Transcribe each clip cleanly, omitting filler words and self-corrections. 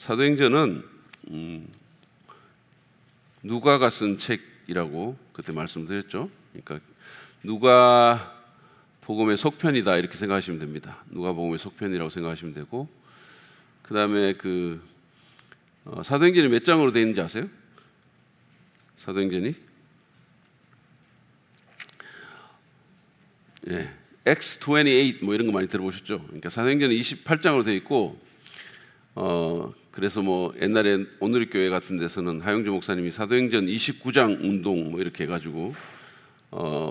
사도행전은 누가가 쓴 책이라고 그때 말씀드렸죠. 그러니까 누가 복음의 속편이다 이렇게 생각하시면 됩니다. 누가 복음의 속편이라고 생각하시면 되고, 그 다음에 사도행전이 몇 장으로 되어 있는지 아세요? 사도행전이 Acts 28 뭐 이런 거 많이 들어보셨죠? 그러니까 사도행전은 28장으로 되어 있고, 그래서 뭐 옛날에 오늘의 교회 같은 데서는 하영주 목사님이 사도행전 29장 운동 뭐 이렇게 해가지고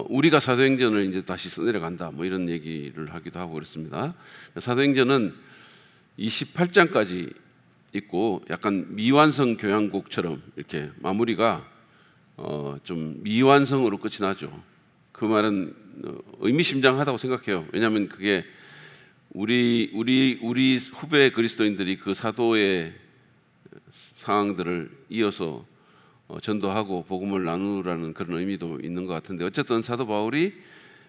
우리가 사도행전을 이제 다시 써내려간다 뭐 이런 얘기를 하기도 하고 그랬습니다. 사도행전은 28장까지 있고 약간 미완성 교향곡처럼 이렇게 마무리가 좀 미완성으로 끝이 나죠. 그 말은 의미심장하다고 생각해요. 왜냐하면 그게 우리 후배 그리스도인들이 그 사도의 상황들을 이어서 전도하고 복음을 나누라는 그런 의미도 있는 것 같은데, 어쨌든 사도 바울이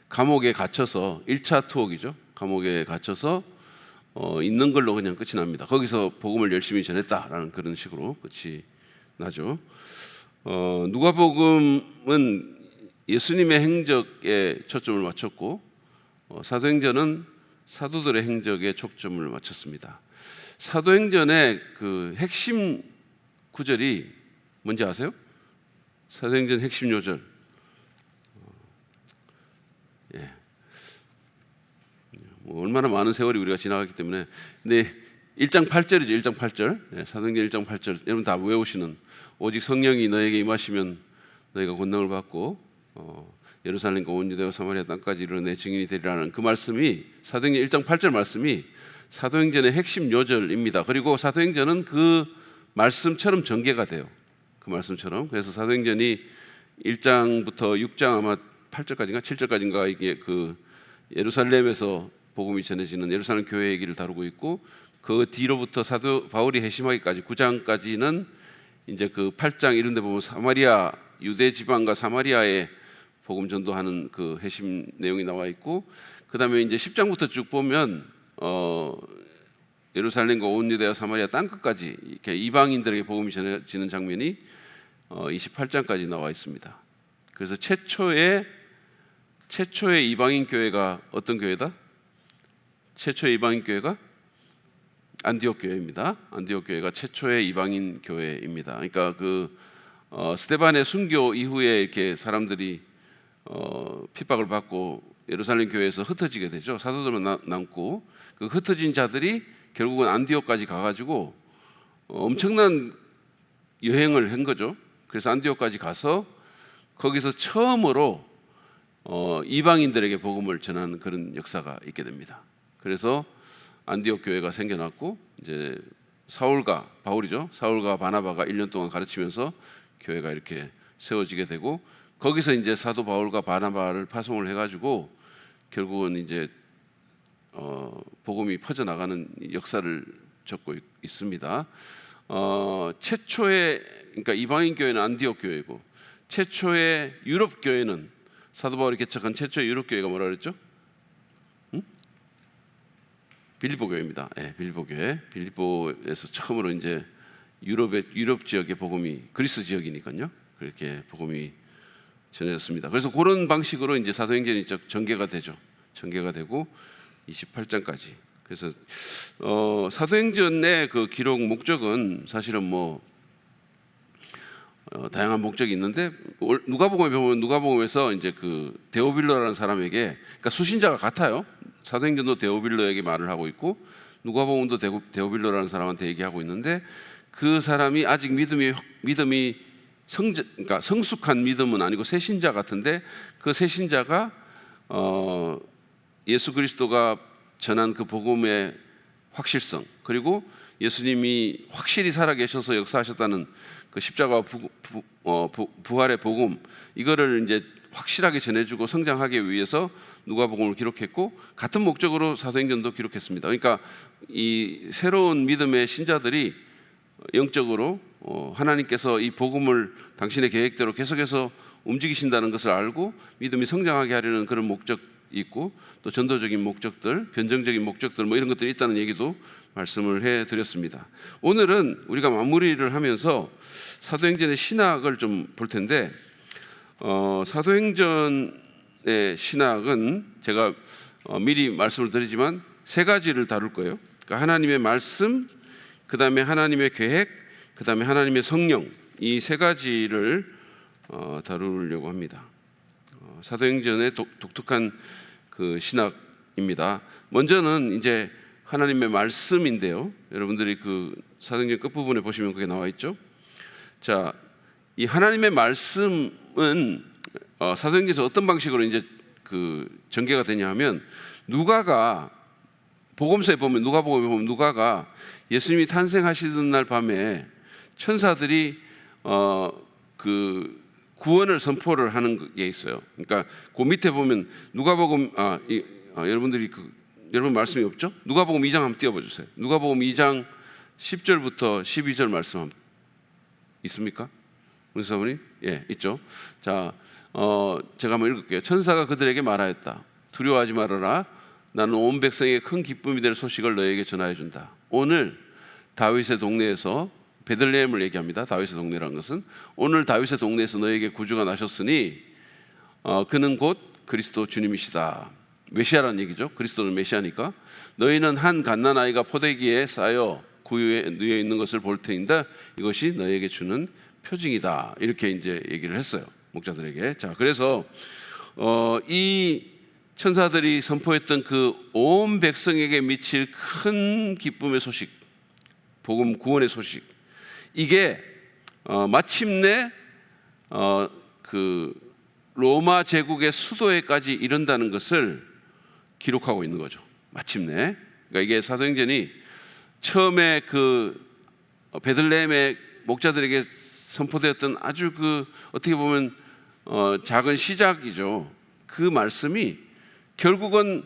감옥에 갇혀서 1차 투옥이죠. 감옥에 갇혀서 있는 걸로 그냥 끝이 납니다. 거기서 복음을 열심히 전했다라는 그런 식으로 끝이 나죠. 누가복음은 예수님의 행적에 초점을 맞췄고, 사도행전은 사도들의 행적에 초점을 맞췄습니다. 사도행전의 그 핵심 구절이 뭔지 아세요? 사도행전 핵심 요절. 뭐 얼마나 많은 세월이 우리가 지나갔기 때문에. 근데 1장 8절이죠. 1장 8절. 사도행전 1장 8절. 여러분 다 외우시는, 오직 성령이 너에게 임하시면 너희가 권능을 받고 예루살렘과 온 유대와 사마리아 땅까지 이르러 내 증인이 되리라는 그 말씀이, 사도행전 1장 8절 말씀이 사도행전의 핵심 요절입니다. 그리고 사도행전은 그 말씀처럼 전개가 돼요. 그 말씀처럼. 그래서 사도행전이 1장부터 6장 아마 8절까지인가 7절까지인가 이게 그 예루살렘에서 복음이 전해지는 예루살렘 교회 얘기를 다루고 있고, 그 뒤로부터 사도 바울이 회심하기까지 9장까지는 이제 그 8장 이런 데 보면 사마리아, 유대 지방과 사마리아에 복음 전도하는 그 회심 내용이 나와 있고, 그다음에 이제 10장부터 쭉 보면 예루살렘과 온 유대와 사마리아 땅 끝까지 이렇게 이방인들에게 복음이 전해지는 장면이 28장까지 나와 있습니다. 그래서 최초의 이방인 교회가 어떤 교회다? 최초의 이방인 교회가 안디옥 교회입니다. 안디옥 교회가 최초의 이방인 교회입니다. 그러니까 스데반의 순교 이후에 이렇게 사람들이 핍박을 받고 예루살렘 교회에서 흩어지게 되죠. 사도들만 남고, 그 흩어진 자들이 결국은 안디옥까지 가가지고 엄청난 여행을 한 거죠. 그래서 안디옥까지 가서 거기서 처음으로 이방인들에게 복음을 전하는 그런 역사가 있게 됩니다. 그래서 안디옥 교회가 생겨났고, 이제 사울과 바울이죠. 사울과 바나바가 1년 동안 가르치면서 교회가 이렇게 세워지게 되고, 거기서 이제 사도 바울과 바나바를 파송을 해가지고 결국은 이제 복음이 퍼져나가는 역사를 적고 있습니다. 최초의, 그러니까 이방인 교회는 안디옥 교회고, 최초의 유럽 교회는 사도 바울이 개척한 최초의 유럽 교회가 뭐라 그랬죠? 빌립보 교회입니다. 빌립보 교회. 빌립보에서 처음으로 이제 유럽 지역의 복음이, 그리스 지역이니까요, 그렇게 복음이 전해졌습니다. 그래서 그런 방식으로 이제 사도행전이 전개가 되죠. 전개가 되고 28장까지. 그래서 사도행전의 그 기록 목적은 사실은 뭐 다양한 목적이 있는데, 누가복음에 보면 누가복음에서 이제 그 데오빌로라는 사람에게, 그러니까 수신자가 같아요. 사도행전도 데오빌로에게 말을 하고 있고, 누가복음도 데오빌로라는 사람한테 얘기하고 있는데, 그 사람이 아직 믿음이 그러니까 성숙한 믿음은 아니고 새신자 같은데, 그 새신자가 예수 그리스도가 전한 그 복음의 확실성, 그리고 예수님이 확실히 살아계셔서 역사하셨다는 그 십자가와 부활의 복음, 이거를 이제 확실하게 전해주고 성장하기 위해서 누가복음을 기록했고, 같은 목적으로 사도행전도 기록했습니다. 그러니까 이 새로운 믿음의 신자들이 영적으로 하나님께서 이 복음을 당신의 계획대로 계속해서 움직이신다는 것을 알고 믿음이 성장하게 하려는 그런 목적 있고 또 전도적인 목적들, 변정적인 목적들 뭐 이런 것들이 있다는 얘기도 말씀을 해드렸습니다. 오늘은 우리가 마무리를 하면서 사도행전의 신학을 좀 볼 텐데 사도행전의 신학은 제가 미리 말씀을 드리지만 세 가지를 다룰 거예요. 그러니까 하나님의 말씀, 그 다음에 하나님의 계획, 그 다음에 하나님의 성령, 이 세 가지를 다루려고 합니다. 사도행전의 독특한 그 신학입니다. 먼저는 이제 하나님의 말씀인데요. 여러분들이 그 사도행전 끝부분에 보시면 그게 나와 있죠. 자, 이 하나님의 말씀은 사도행전에서 어떤 방식으로 이제 그 전개가 되냐 하면 누가가 복음서에 보면 누가가 예수님이 탄생하시던 날 밤에 천사들이 그 구원을 선포를 하는 게 있어요. 그러니까 그 밑에 보면 누가복음 여러분들이 여러분 말씀이 없죠? 누가복음 2장 한번 띄워봐 주세요. 누가복음 2장 10절부터 12절 말씀 있습니까? 문사분이? 예, 있죠. 자, 제가 한번 읽을게요. 천사가 그들에게 말하였다. 두려워하지 말아라. 나는 온 백성에게 큰 기쁨이 될 소식을 너에게 전하여 준다. 오늘 다윗의 동네에서 베들레헴을 얘기합니다. 다윗의 동네라는 것은 오늘 다윗의 동네에서 너에게 구주가 나셨으니 그는 곧 그리스도 주님이시다. 메시아라는 얘기죠. 그리스도는 메시아니까. 너희는 한 갓난아이가 포대기에 쌓여 구유에 누워 있는 것을 볼 테인데 이것이 너에게 주는 표징이다. 이렇게 이제 얘기를 했어요. 목자들에게. 자, 그래서 이 천사들이 선포했던 그 온 백성에게 미칠 큰 기쁨의 소식, 복음 구원의 소식, 이게 마침내 그 로마 제국의 수도에까지 이른다는 것을 기록하고 있는 거죠. 마침내. 그러니까 이게 사도행전이 처음에 그 베들레헴의 목자들에게 선포되었던 아주 그 어떻게 보면 작은 시작이죠. 그 말씀이 결국은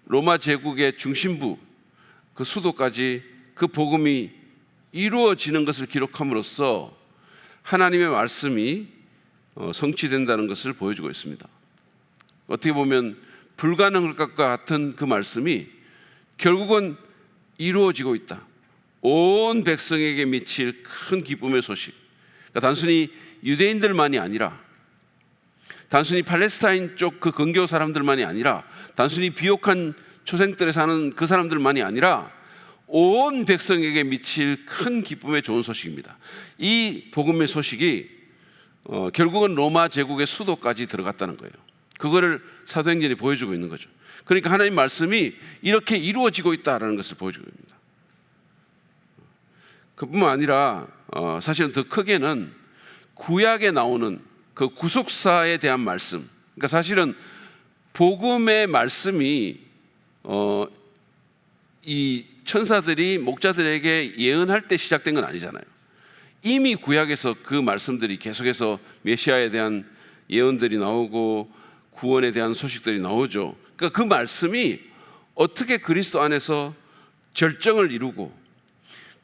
로마 제국의 중심부 그 수도까지 그 복음이 이루어지는 것을 기록함으로써 하나님의 말씀이 성취된다는 것을 보여주고 있습니다. 어떻게 보면 불가능할 것 같은 그 말씀이 결국은 이루어지고 있다. 온 백성에게 미칠 큰 기쁨의 소식. 그러니까 단순히 유대인들만이 아니라, 단순히 팔레스타인 쪽 그 근교 사람들만이 아니라, 단순히 비옥한 초생들에 사는 그 사람들만이 아니라 온 백성에게 미칠 큰 기쁨의 좋은 소식입니다. 이 복음의 소식이 결국은 로마 제국의 수도까지 들어갔다는 거예요. 그거를 사도행전이 보여주고 있는 거죠. 그러니까 하나님 말씀이 이렇게 이루어지고 있다는 것을 보여주고 있습니다. 그뿐만 아니라 사실은 더 크게는 구약에 나오는 그 구속사에 대한 말씀, 그러니까 사실은 복음의 말씀이 이 천사들이 목자들에게 예언할 때 시작된 건 아니잖아요. 이미 구약에서 그 말씀들이 계속해서 메시아에 대한 예언들이 나오고 구원에 대한 소식들이 나오죠. 그러니까 그 말씀이 어떻게 그리스도 안에서 절정을 이루고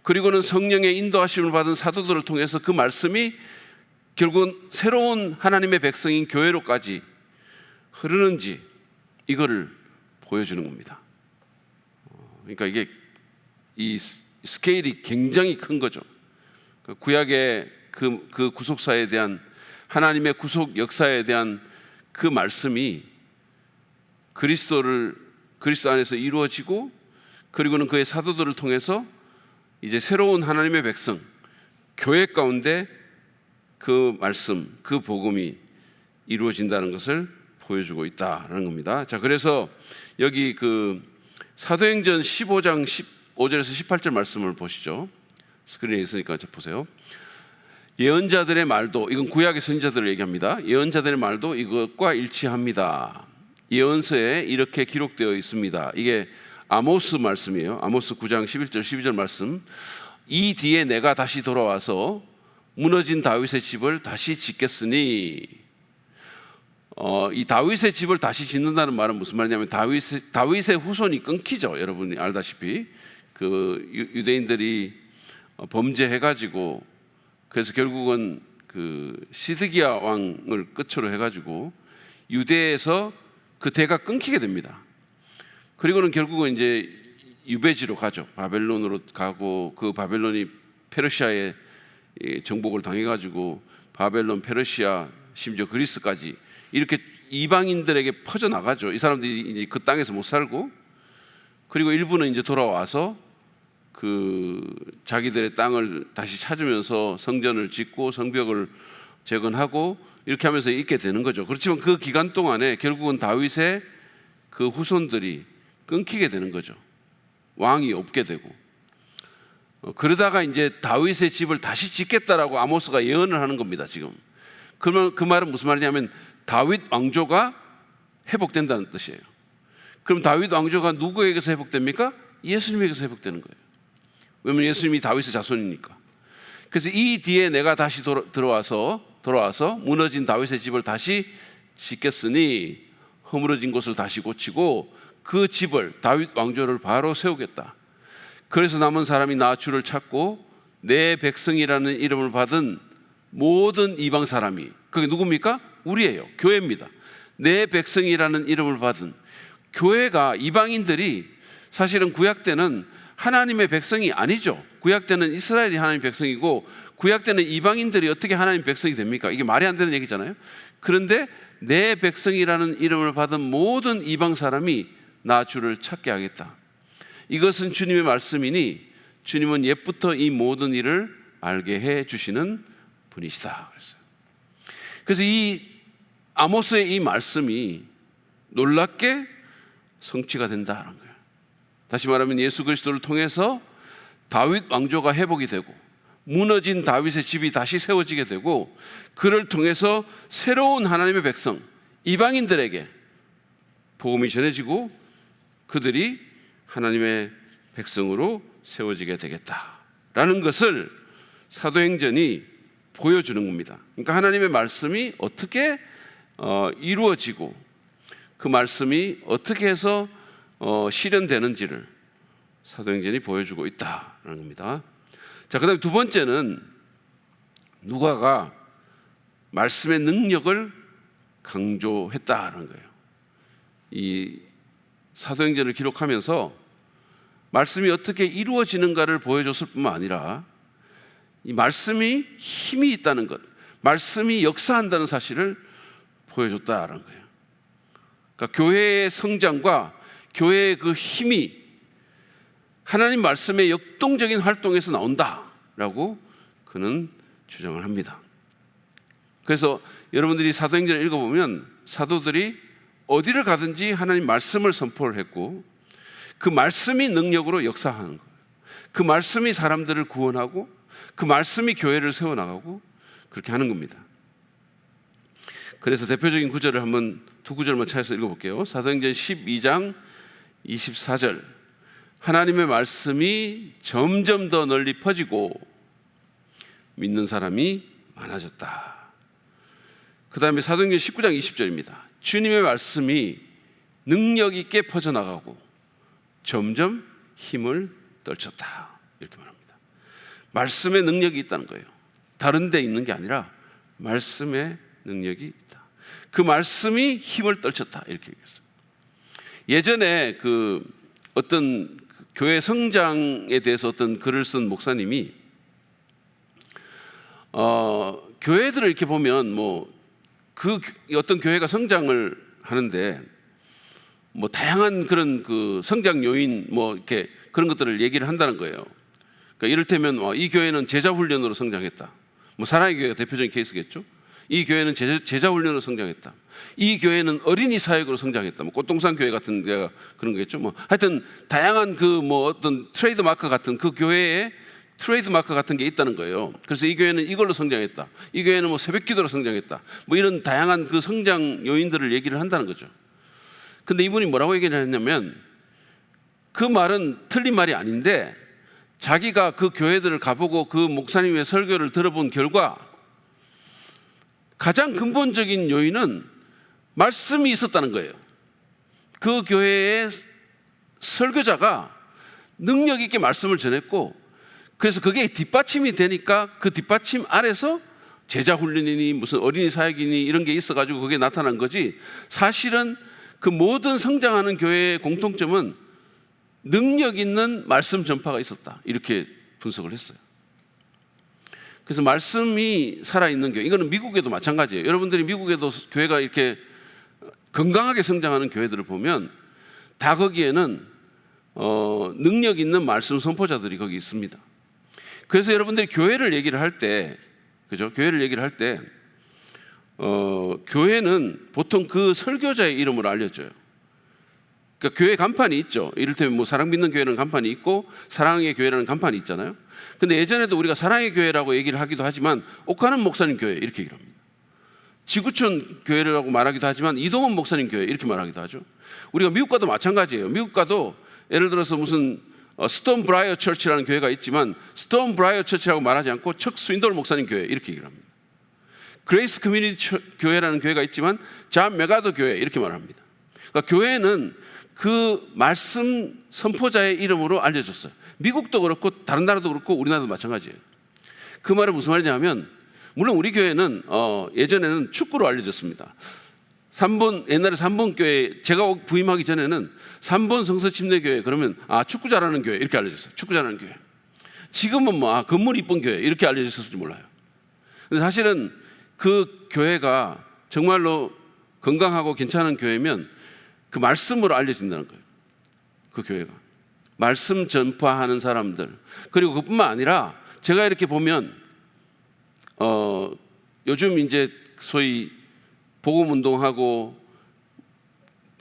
그리고는 성령의 인도하심을 받은 사도들을 통해서 그 말씀이 결국은 새로운 하나님의 백성인 교회로까지 흐르는지 이거를 보여주는 겁니다. 그러니까 이게 이 스케일이 굉장히 큰 거죠. 구약의 그 구속사에 대한 하나님의 구속 역사에 대한 그 말씀이 그리스도 안에서 이루어지고 그리고는 그의 사도들을 통해서 이제 새로운 하나님의 백성 교회 가운데 그 말씀, 그 복음이 이루어진다는 것을 보여주고 있다는 겁니다. 자, 그래서 여기 그 사도행전 15장 15절에서 18절 말씀을 보시죠. 스크린에 있으니까 보세요. 예언자들의 말도, 이건 구약의 선지자들을 얘기합니다. 예언자들의 말도 이것과 일치합니다. 예언서에 이렇게 기록되어 있습니다. 이게 아모스 말씀이에요. 아모스 9장 11절 12절 말씀. 이 뒤에 내가 다시 돌아와서 무너진 다윗의 집을 다시 짓겠으니, 이 다윗의 집을 다시 짓는다는 말은 무슨 말이냐면 다윗의 후손이 끊기죠. 여러분이 알다시피 그 유대인들이 범죄해가지고 그래서 결국은 그 시드기야 왕을 끝으로 해가지고 유대에서 그 대가 끊기게 됩니다. 그리고는 결국은 이제 유배지로 가죠. 바벨론으로 가고, 그 바벨론이 페르시아에 정복을 당해가지고 바벨론, 페르시아, 심지어 그리스까지 이렇게 이방인들에게 퍼져 나가죠. 이 사람들이 이제 그 땅에서 못 살고, 그리고 일부는 이제 돌아와서 그 자기들의 땅을 다시 찾으면서 성전을 짓고 성벽을 재건하고 이렇게 하면서 있게 되는 거죠. 그렇지만 그 기간 동안에 결국은 다윗의 그 후손들이 끊기게 되는 거죠. 왕이 없게 되고, 그러다가 이제 다윗의 집을 다시 짓겠다라고 아모스가 예언을 하는 겁니다. 지금 그러면 그 말은 무슨 말이냐면 다윗 왕조가 회복된다는 뜻이에요. 그럼 다윗 왕조가 누구에게서 회복됩니까? 예수님에게서 회복되는 거예요. 왜냐하면 예수님이 다윗의 자손이니까. 그래서 이 뒤에 내가 다시 돌아와서 무너진 다윗의 집을 다시 짓겠으니 허물어진 곳을 다시 고치고 그 집을, 다윗 왕조를 바로 세우겠다. 그래서 남은 사람이 나 주를 찾고 내 백성이라는 이름을 받은 모든 이방 사람이, 그게 누굽니까? 우리예요. 교회입니다. 내 백성이라는 이름을 받은 교회가, 이방인들이 사실은 구약 때는 하나님의 백성이 아니죠. 구약 때는 이스라엘이 하나님의 백성이고, 구약 때는 이방인들이 어떻게 하나님의 백성이 됩니까? 이게 말이 안 되는 얘기잖아요. 그런데 내 백성이라는 이름을 받은 모든 이방 사람이 나 주를 찾게 하겠다. 이것은 주님의 말씀이니 주님은 옛부터 이 모든 일을 알게 해 주시는 분이시다. 그래서 이 아모스의 이 말씀이 놀랍게 성취가 된다는 거예요. 다시 말하면 예수 그리스도를 통해서 다윗 왕조가 회복이 되고 무너진 다윗의 집이 다시 세워지게 되고, 그를 통해서 새로운 하나님의 백성, 이방인들에게 복음이 전해지고 그들이 하나님의 백성으로 세워지게 되겠다라는 것을 사도행전이 보여주는 겁니다. 그러니까 하나님의 말씀이 어떻게 이루어지고 그 말씀이 어떻게 해서 실현되는지를 사도행전이 보여주고 있다는 겁니다. 자, 그다음에 두 번째는 누가가 말씀의 능력을 강조했다는 거예요. 이 사도행전을 기록하면서 말씀이 어떻게 이루어지는가를 보여줬을 뿐만 아니라 이 말씀이 힘이 있다는 것, 말씀이 역사한다는 사실을 보여줬다는 거예요. 그러니까 교회의 성장과 교회의 그 힘이 하나님 말씀의 역동적인 활동에서 나온다라고 그는 주장을 합니다. 그래서 여러분들이 사도행전을 읽어보면 사도들이 어디를 가든지 하나님 말씀을 선포를 했고, 그 말씀이 능력으로 역사하는 거예요. 그 말씀이 사람들을 구원하고 그 말씀이 교회를 세워나가고 그렇게 하는 겁니다. 그래서 대표적인 구절을 한번 두 구절만 찾아서 읽어볼게요. 사도행전 12장 24절, 하나님의 말씀이 점점 더 널리 퍼지고 믿는 사람이 많아졌다. 그 다음에 사도행전 19장 20절입니다. 주님의 말씀이 능력 있게 퍼져나가고 점점 힘을 떨쳤다. 이렇게 말합니다. 말씀의 능력이 있다는 거예요. 다른 데 있는 게 아니라 말씀의 능력이 있다. 그 말씀이 힘을 떨쳤다. 이렇게 얘기했어요. 예전에 어떤 교회 성장에 대해서 어떤 글을 쓴 목사님이 교회들을 이렇게 보면 어떤 교회가 성장을 하는데 다양한 그런 성장 요인 이렇게 그런 것들을 얘기를 한다는 거예요. 그러니까 이를테면 이 교회는 제자 훈련으로 성장했다. 사랑의 교회가 대표적인 케이스겠죠. 이 교회는 제자 훈련으로 성장했다. 이 교회는 어린이 사역으로 성장했다. 꽃동산 교회 같은 데가 그런 거겠죠. 하여튼 다양한 어떤 트레이드 마크 같은 그 교회에 트레이드 마크 같은 게 있다는 거예요. 그래서 이 교회는 이걸로 성장했다. 이 교회는 새벽기도로 성장했다. 이런 다양한 그 성장 요인들을 얘기를 한다는 거죠. 근데 이분이 뭐라고 얘기를 했냐면, 그 말은 틀린 말이 아닌데 자기가 그 교회들을 가보고 그 목사님의 설교를 들어본 결과 가장 근본적인 요인은 말씀이 있었다는 거예요. 그 교회의 설교자가 능력 있게 말씀을 전했고, 그래서 그게 뒷받침이 되니까 그 뒷받침 아래서 제자 훈련이니 무슨 어린이 사역이니 이런 게 있어가지고 그게 나타난 거지, 사실은 그 모든 성장하는 교회의 공통점은 능력 있는 말씀 전파가 있었다. 이렇게 분석을 했어요. 그래서 말씀이 살아있는 교회, 이거는 미국에도 마찬가지예요. 여러분들이 미국에도 교회가 이렇게 건강하게 성장하는 교회들을 보면 다 거기에는 능력 있는 말씀 선포자들이 거기 있습니다. 그래서 여러분들이 교회를 얘기를 할 때, 그죠? 교회를 얘기를 할 때, 교회는 보통 그 설교자의 이름으로 알려져요. 그러니까 교회 간판이 있죠. 이를테면 뭐 사랑 믿는 교회는 간판이 있고 사랑의 교회라는 간판이 있잖아요. 근데 예전에도 우리가 사랑의 교회라고 얘기를 하기도 하지만 옥하는 목사님 교회 이렇게 얘기를 합니다. 지구촌 교회라고 말하기도 하지만 이동원 목사님 교회 이렇게 말하기도 하죠. 우리가 미국과도 마찬가지예요. 미국과도 예를 들어서 무슨 스톤 브라이어 처치라는 교회가 있지만 스톤 브라이어 처치라고 말하지 않고 척 스윈돌 목사님 교회 이렇게 얘기를 합니다. 그레이스 커뮤니티 교회라는 교회가 있지만 잔 메가더 교회 이렇게 말합니다. 그러니까 교회는 그 말씀 선포자의 이름으로 알려졌어요. 미국도 그렇고 다른 나라도 그렇고 우리나라도 마찬가지예요. 그 말은 무슨 말이냐면 물론 우리 교회는 예전에는 축구로 알려졌습니다. 옛날에 3번 교회, 제가 부임하기 전에는 3번 성서침례교회 그러면 축구 잘하는 교회 이렇게 알려졌어요. 축구 잘하는 교회. 지금은 건물 이쁜 교회 이렇게 알려졌을지 몰라요. 근데 사실은 그 교회가 정말로 건강하고 괜찮은 교회면 그 말씀으로 알려진다는 거예요. 그 교회가 말씀 전파하는 사람들, 그리고 그뿐만 아니라 제가 이렇게 보면 요즘 이제 소위 복음 운동하고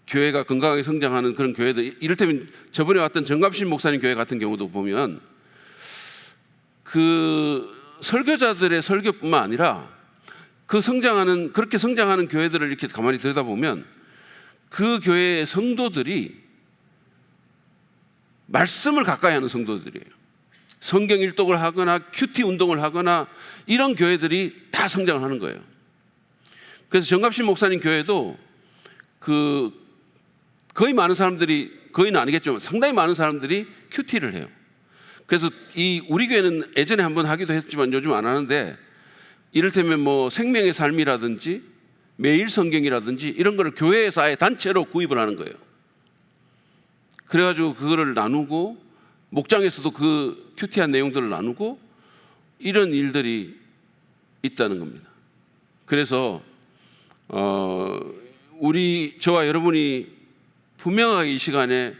교회가 건강하게 성장하는 그런 교회들, 이를테면 저번에 왔던 정갑신 목사님 교회 같은 경우도 보면 그 설교자들의 설교뿐만 아니라 그렇게 성장하는 교회들을 이렇게 가만히 들여다보면 그 교회의 성도들이 말씀을 가까이 하는 성도들이에요. 성경 일독을 하거나 큐티 운동을 하거나 이런 교회들이 다 성장을 하는 거예요. 그래서 정갑신 목사님 교회도 거의 많은 사람들이, 거의는 아니겠지만 상당히 많은 사람들이 큐티를 해요. 그래서 우리 교회는 예전에 한번 하기도 했지만 요즘 안 하는데, 이를테면 뭐 생명의 삶이라든지 매일 성경이라든지 이런 거를 교회에서 아예 단체로 구입을 하는 거예요. 그래가지고 그거를 나누고 목장에서도 그 큐티한 내용들을 나누고 이런 일들이 있다는 겁니다. 그래서 저와 여러분이 분명하게 이 시간에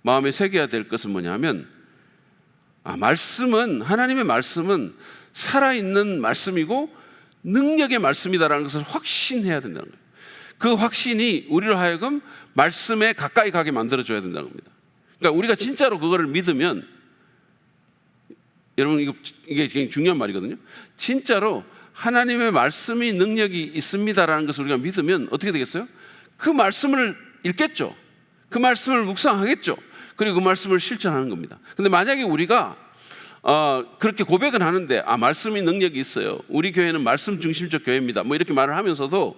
마음에 새겨야 될 것은 뭐냐면 하나님의 말씀은 살아있는 말씀이고 능력의 말씀이다라는 것을 확신해야 된다는 거예요. 그 확신이 우리로 하여금 말씀에 가까이 가게 만들어줘야 된다는 겁니다. 그러니까 우리가 진짜로 그거를 믿으면, 여러분 이게 굉장히 중요한 말이거든요. 진짜로 하나님의 말씀이 능력이 있습니다라는 것을 우리가 믿으면 어떻게 되겠어요? 그 말씀을 읽겠죠. 그 말씀을 묵상하겠죠. 그리고 그 말씀을 실천하는 겁니다. 근데 만약에 우리가 그렇게 고백은 하는데 말씀이 능력이 있어요, 우리 교회는 말씀 중심적 교회입니다, 뭐 이렇게 말을 하면서도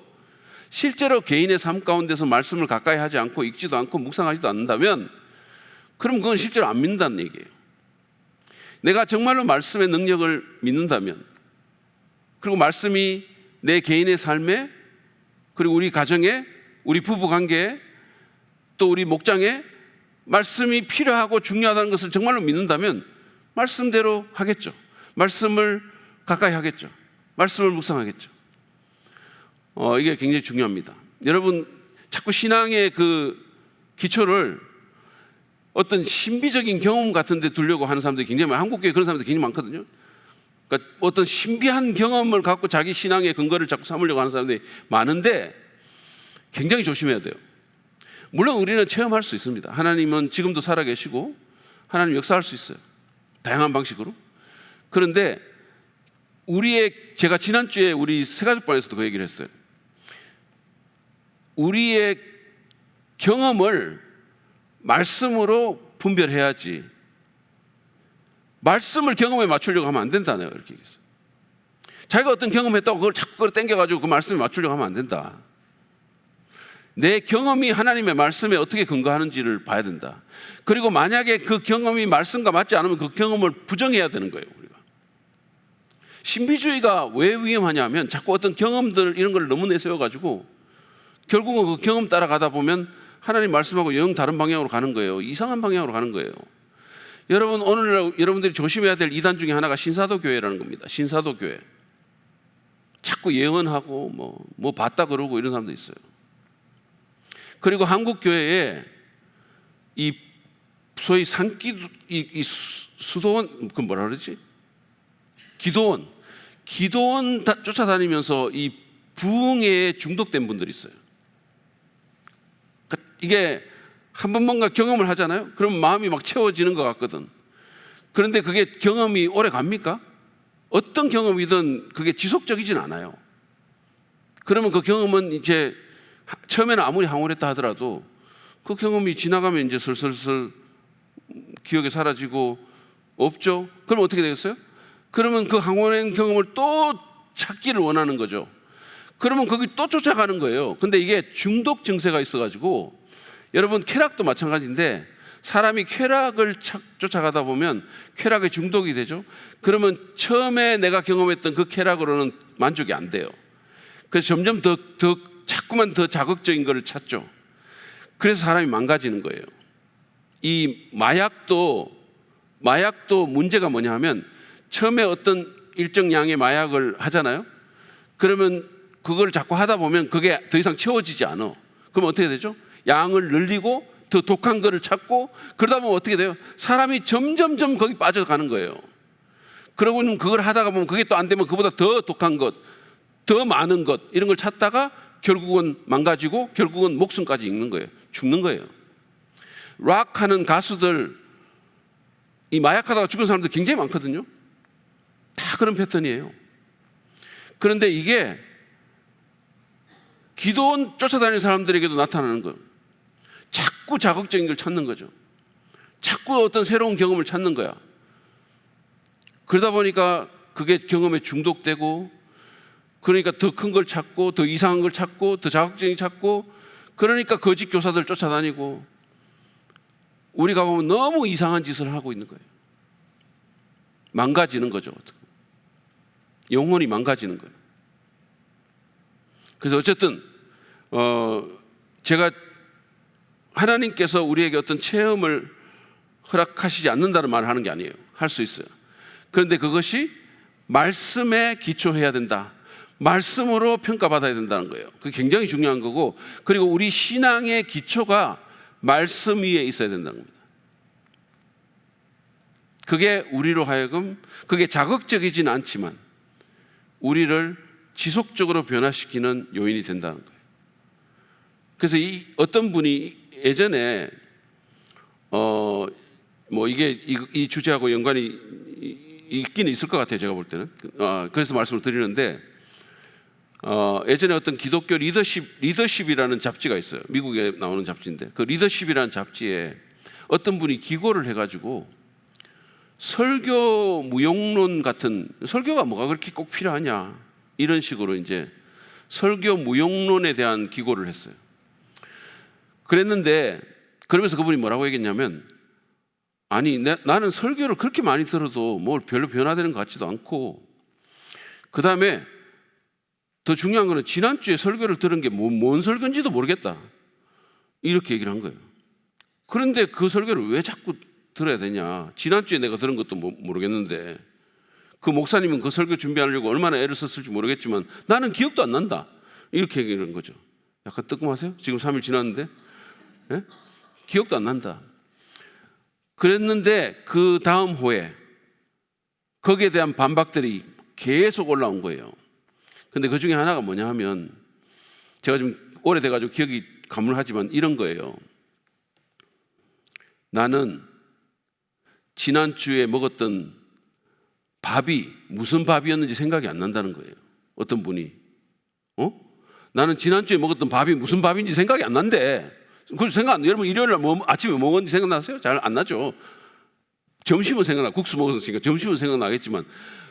실제로 개인의 삶 가운데서 말씀을 가까이 하지 않고 읽지도 않고 묵상하지도 않는다면 그럼 그건 실제로 안 믿는다는 얘기예요. 내가 정말로 말씀의 능력을 믿는다면, 그리고 말씀이 내 개인의 삶에, 그리고 우리 가정에, 우리 부부 관계에, 또 우리 목장에 말씀이 필요하고 중요하다는 것을 정말로 믿는다면 말씀대로 하겠죠. 말씀을 가까이 하겠죠. 말씀을 묵상하겠죠. 이게 굉장히 중요합니다. 여러분, 자꾸 신앙의 그 기초를 어떤 신비적인 경험 같은 데 두려고 하는 사람들이 굉장히 많아요. 한국교회 그런 사람들이 굉장히 많거든요. 그러니까 어떤 신비한 경험을 갖고 자기 신앙의 근거를 자꾸 삼으려고 하는 사람들이 많은데 굉장히 조심해야 돼요. 물론 우리는 체험할 수 있습니다. 하나님은 지금도 살아계시고 하나님 역사할 수 있어요. 다양한 방식으로. 그런데 제가 지난주에 우리 새가족반에서도 그 얘기를 했어요. 우리의 경험을 말씀으로 분별해야지, 말씀을 경험에 맞추려고 하면 안 된다네요. 이렇게 얘기했어요. 자기가 어떤 경험했다고 그걸 자꾸 땡겨가지고 그 말씀에 맞추려고 하면 안 된다. 내 경험이 하나님의 말씀에 어떻게 근거하는지를 봐야 된다. 그리고 만약에 그 경험이 말씀과 맞지 않으면 그 경험을 부정해야 되는 거예요. 우리가 신비주의가 왜 위험하냐면 자꾸 어떤 경험들 이런 걸 너무 내세워가지고 결국은 그 경험 따라가다 보면 하나님 말씀하고 영 다른 방향으로 가는 거예요. 이상한 방향으로 가는 거예요. 여러분, 오늘날 여러분들이 조심해야 될 이단 중에 하나가 신사도 교회라는 겁니다. 신사도 교회. 자꾸 예언하고 뭐 봤다 그러고 이런 사람도 있어요. 그리고 한국 교회에 이 소위 산기도 이 수도원, 그 뭐라 그러지? 기도원 쫓아다니면서 이 부흥에 중독된 분들이 있어요. 그러니까 이게 한번 뭔가 경험을 하잖아요. 그럼 마음이 막 채워지는 것 같거든. 그런데 그게 경험이 오래 갑니까? 어떤 경험이든 그게 지속적이진 않아요. 그러면 그 경험은 이제 처음에는 아무리 황홀했다 하더라도 그 경험이 지나가면 이제 슬슬 기억에 사라지고 없죠. 그럼 어떻게 되겠어요? 그러면 그 황홀한 경험을 또 찾기를 원하는 거죠. 그러면 거기 또 쫓아가는 거예요. 근데 이게 중독 증세가 있어가지고, 여러분 쾌락도 마찬가지인데 사람이 쾌락을 쫓아가다 보면 쾌락에 중독이 되죠. 그러면 처음에 내가 경험했던 그 쾌락으로는 만족이 안 돼요. 그래서 점점 자꾸만 더 자극적인 것을 찾죠. 그래서 사람이 망가지는 거예요. 이 마약도 문제가 뭐냐 하면, 처음에 어떤 일정 양의 마약을 하잖아요. 그러면 그걸 자꾸 하다 보면 그게 더 이상 채워지지 않아. 그럼 어떻게 되죠? 양을 늘리고 더 독한 거를 찾고, 그러다 보면 어떻게 돼요? 사람이 점점점 거기 빠져가는 거예요. 그러고는 그걸 하다가 보면 그게 또 안 되면 그보다 더 독한 것, 더 많은 것, 이런 걸 찾다가 결국은 망가지고 결국은 목숨까지 잃는 거예요. 죽는 거예요. 락 하는 가수들, 이 마약하다가 죽은 사람들 굉장히 많거든요. 다 그런 패턴이에요. 그런데 이게 기도원 쫓아다니는 사람들에게도 나타나는 거예요. 자꾸 자극적인 걸 찾는 거죠. 자꾸 어떤 새로운 경험을 찾는 거야. 그러다 보니까 그게 경험에 중독되고, 그러니까 더 큰 걸 찾고, 더 이상한 걸 찾고, 더 자극적인 걸 찾고, 그러니까 거짓 교사들 쫓아다니고, 우리가 보면 너무 이상한 짓을 하고 있는 거예요. 망가지는 거죠. 영혼이 망가지는 거예요. 그래서 어쨌든 제가 하나님께서 우리에게 어떤 체험을 허락하시지 않는다는 말을 하는 게 아니에요. 할 수 있어요. 그런데 그것이 말씀에 기초해야 된다. 말씀으로 평가받아야 된다는 거예요. 그게 굉장히 중요한 거고, 그리고 우리 신앙의 기초가 말씀 위에 있어야 된다는 겁니다. 그게 우리로 하여금, 그게 자극적이진 않지만 우리를 지속적으로 변화시키는 요인이 된다는 거예요. 그래서 어떤 분이 예전에 이 주제하고 연관이 있긴 있을 것 같아요. 제가 볼 때는. 그래서 말씀을 드리는데, 예전에 어떤 기독교 리더십이라는 잡지가 있어요. 미국에 나오는 잡지인데, 그 리더십이라는 잡지에 어떤 분이 기고를 해가지고 설교 무용론 같은, 설교가 뭐가 그렇게 꼭 필요하냐, 이런 식으로 이제 설교 무용론에 대한 기고를 했어요. 그랬는데, 그러면서 그분이 뭐라고 얘기했냐면, 아니 나는 설교를 그렇게 많이 들어도 뭘 별로 변화되는 것 같지도 않고, 그 다음에 더 중요한 거는 지난주에 설교를 들은 게 뭔 설교인지도 모르겠다, 이렇게 얘기를 한 거예요. 그런데 그 설교를 왜 자꾸 들어야 되냐, 지난주에 내가 들은 것도 모르겠는데, 그 목사님은 그 설교 준비하려고 얼마나 애를 썼을지 모르겠지만 나는 기억도 안 난다, 이렇게 얘기를 한 거죠. 약간 뜨끔하세요? 지금 3일 지났는데 예? 기억도 안 난다. 그랬는데 그 다음 호에 거기에 대한 반박들이 계속 올라온 거예요. 근데 그 중에 하나가 뭐냐 하면, 제가 좀 오래돼가지고 기억이 가물하지만 이런 거예요. 나는 지난주에 먹었던 밥이 무슨 밥이었는지 생각이 안 난다는 거예요. 어떤 분이 나는 지난주에 먹었던 밥이 무슨 밥인지 생각이 안 난대. 그 생각 안 나요. 여러분 일요일날 아침에 뭐 먹었는지 생각나세요? 잘 안 나죠. 점심은 생각나. 국수 먹었으니까 점심은 생각나겠지만,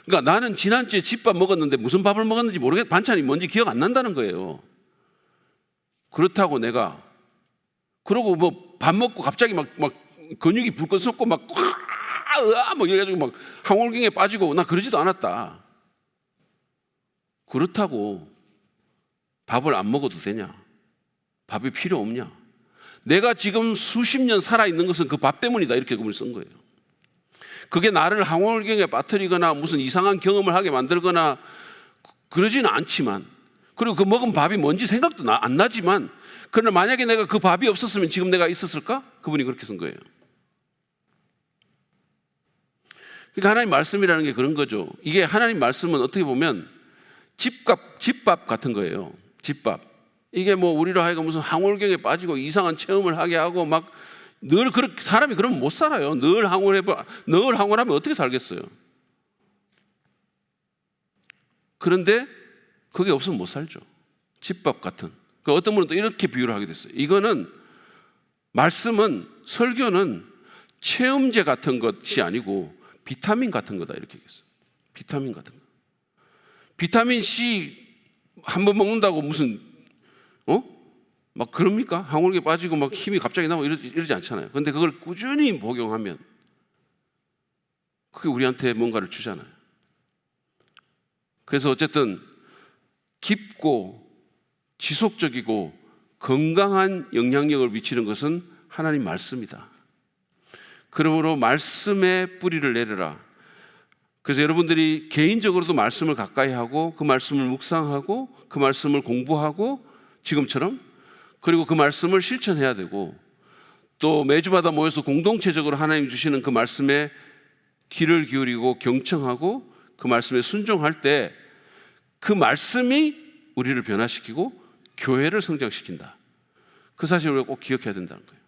그러니까 나는 지난주에 집밥 먹었는데 무슨 밥을 먹었는지 모르겠, 반찬이 뭔지 기억 안 난다는 거예요. 그렇다고 내가 그러고 뭐 밥 먹고 갑자기 막 근육이 불끈 솟고 막 이래가지고 막 항월경에 빠지고, 나 그러지도 않았다. 그렇다고 밥을 안 먹어도 되냐? 밥이 필요 없냐? 내가 지금 수십 년 살아있는 것은 그 밥 때문이다, 이렇게 그분이 쓴 거예요. 그게 나를 항월경에 빠뜨리거나 무슨 이상한 경험을 하게 만들거나 그러지는 않지만, 그리고 그 먹은 밥이 뭔지 생각도 안 나지만, 그러나 만약에 내가 그 밥이 없었으면 지금 내가 있었을까? 그분이 그렇게 쓴 거예요. 그러니까 하나님 말씀이라는 게 그런 거죠. 이게 하나님 말씀은 어떻게 보면 집밥 같은 거예요. 집밥. 이게 뭐 우리로 하여금 무슨 항월경에 빠지고 이상한 체험을 하게 하고 막 늘 그렇게, 사람이 그러면 못 살아요. 늘 항월하면 어떻게 살겠어요? 그런데 그게 없으면 못 살죠. 집밥 같은. 어떤 분은 또 이렇게 비유를 하게 됐어요. 이거는, 말씀은, 설교는 체험제 같은 것이 아니고 비타민 같은 거다, 이렇게 얘기했어요. 비타민 같은 거. 비타민 C 한 번 먹는다고 무슨 막 그럽니까? 항월기에 빠지고 막 힘이 갑자기 나고 이러지 않잖아요. 그런데 그걸 꾸준히 복용하면 그게 우리한테 뭔가를 주잖아요. 그래서 어쨌든 깊고 지속적이고 건강한 영향력을 미치는 것은 하나님 말씀이다. 그러므로 말씀에 뿌리를 내려라. 그래서 여러분들이 개인적으로도 말씀을 가까이 하고 그 말씀을 묵상하고 그 말씀을 공부하고 지금처럼, 그리고 그 말씀을 실천해야 되고, 또 매주마다 모여서 공동체적으로 하나님 주시는 그 말씀에 귀를 기울이고 경청하고 그 말씀에 순종할 때 그 말씀이 우리를 변화시키고 교회를 성장시킨다. 그 사실을 우리가 꼭 기억해야 된다는 거예요.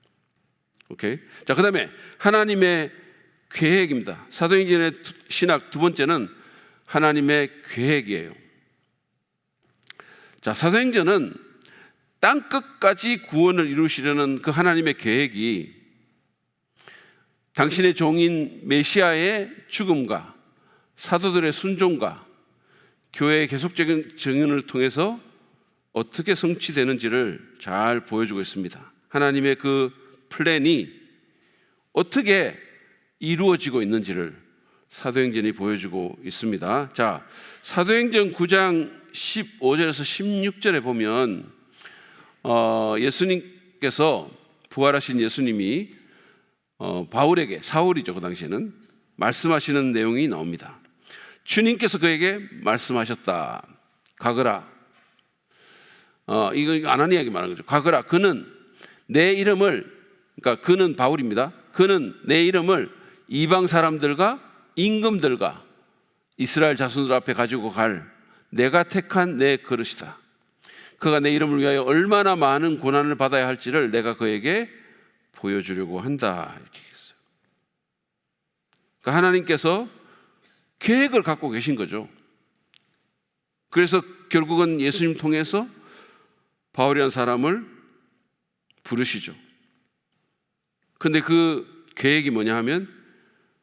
오케이? 자, 그 다음에 하나님의 계획입니다. 사도행전의 신학 두 번째는 하나님의 계획이에요. 자, 사도행전은 땅 끝까지 구원을 이루시려는 그 하나님의 계획이 당신의 종인 메시아의 죽음과 사도들의 순종과 교회의 계속적인 증언을 통해서 어떻게 성취되는지를 잘 보여주고 있습니다. 하나님의 그 플랜이 어떻게 이루어지고 있는지를 사도행전이 보여주고 있습니다. 자, 사도행전 9장 15절에서 16절에 보면 예수님께서, 부활하신 예수님이 바울에게, 사울이죠 그 당시에는, 말씀하시는 내용이 나옵니다. 주님께서 그에게 말씀하셨다. 가거라. 이거 아나니아에게 말하는 거죠. 가거라. 그는 내 이름을, 그러니까 그는 바울입니다. 그는 내 이름을 이방 사람들과 임금들과 이스라엘 자손들 앞에 가지고 갈 내가 택한 내 그릇이다. 그가 내 이름을 위하여 얼마나 많은 고난을 받아야 할지를 내가 그에게 보여주려고 한다, 이렇게 했어요. 그러니까 하나님께서 계획을 갖고 계신 거죠. 그래서 결국은 예수님 통해서 바울이라는 사람을 부르시죠. 근데 그 계획이 뭐냐 하면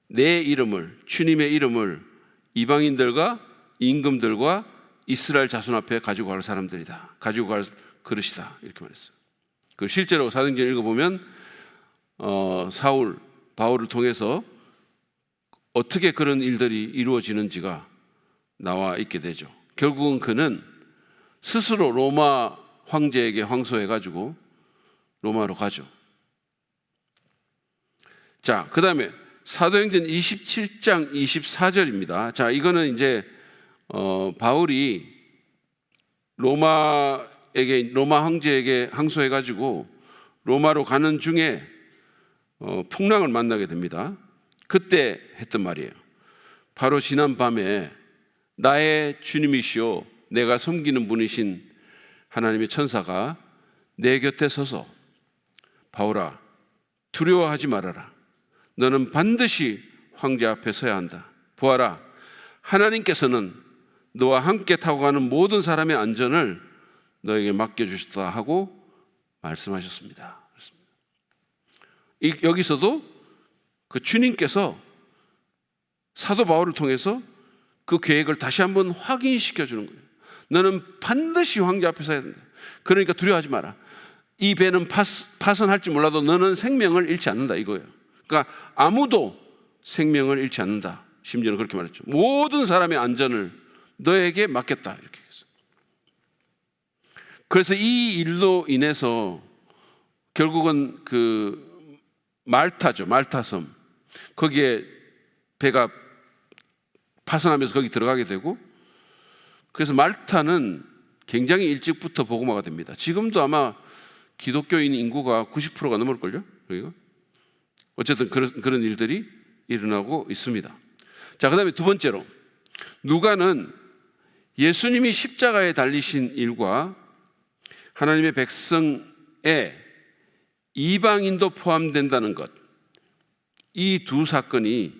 내 이름을, 주님의 이름을 이방인들과 임금들과 이스라엘 자손 앞에 가지고 갈 사람들이다. 가지고 갈 그릇이다, 이렇게 말했어요. 그 실제로 사도행전 읽어보면 사울, 바울을 통해서 어떻게 그런 일들이 이루어지는지가 나와 있게 되죠. 결국은 그는 스스로 로마 황제에게 황소해가지고 로마로 가죠. 자, 그 다음에 사도행전 27장 24절입니다. 자, 이거는 이제 바울이 로마 황제에게 항소해가지고 로마로 가는 중에 풍랑을 만나게 됩니다. 그때 했던 말이에요. 바로 지난 밤에 나의 주님이시오 내가 섬기는 분이신 하나님의 천사가 내 곁에 서서 바울아 두려워하지 말아라. 너는 반드시 황제 앞에 서야 한다. 보아라, 하나님께서는 너와 함께 타고 가는 모든 사람의 안전을 너에게 맡겨주셨다 하고 말씀하셨습니다. 여기서도 그 주님께서 사도 바울을 통해서 그 계획을 다시 한번 확인시켜 주는 거예요. 너는 반드시 황제 앞에 서야 된다. 그러니까 두려워하지 마라. 이 배는 파선할지 몰라도 너는 생명을 잃지 않는다, 이거예요. 그러니까 아무도 생명을 잃지 않는다. 심지어는 그렇게 말했죠. 모든 사람의 안전을 너에게 맡겼다, 이렇게 했어요. 그래서 이 일로 인해서 결국은 그 말타죠. 말타섬. 거기에 배가 파선하면서 거기 들어가게 되고, 그래서 말타는 굉장히 일찍부터 복음화가 됩니다. 지금도 아마 기독교인 인구가 90%가 넘을걸요? 여기가? 어쨌든 그런 일들이 일어나고 있습니다. 자, 그 다음에 두 번째로, 누가는 예수님이 십자가에 달리신 일과 하나님의 백성에 이방인도 포함된다는 것, 이 두 사건이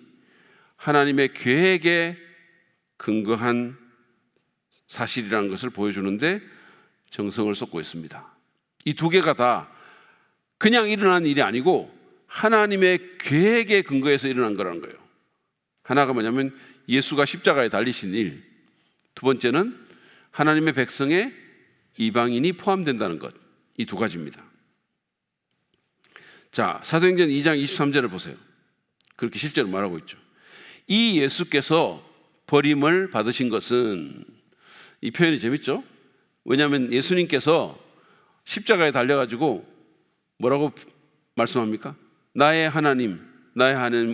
하나님의 계획에 근거한 사실이라는 것을 보여주는데 정성을 쏟고 있습니다. 이 두 개가 다 그냥 일어난 일이 아니고 하나님의 계획에 근거해서 일어난 거라는 거예요. 하나가 뭐냐면 예수가 십자가에 달리신 일, 두 번째는 하나님의 백성에 이방인이 포함된다는 것, 이 두 가지입니다. 자, 사도행전 2장 23절을 보세요. 그렇게 실제로 말하고 있죠. 이 예수께서 버림을 받으신 것은, 이 표현이 재밌죠? 왜냐하면 예수님께서 십자가에 달려가지고 뭐라고 말씀합니까? 나의 하나님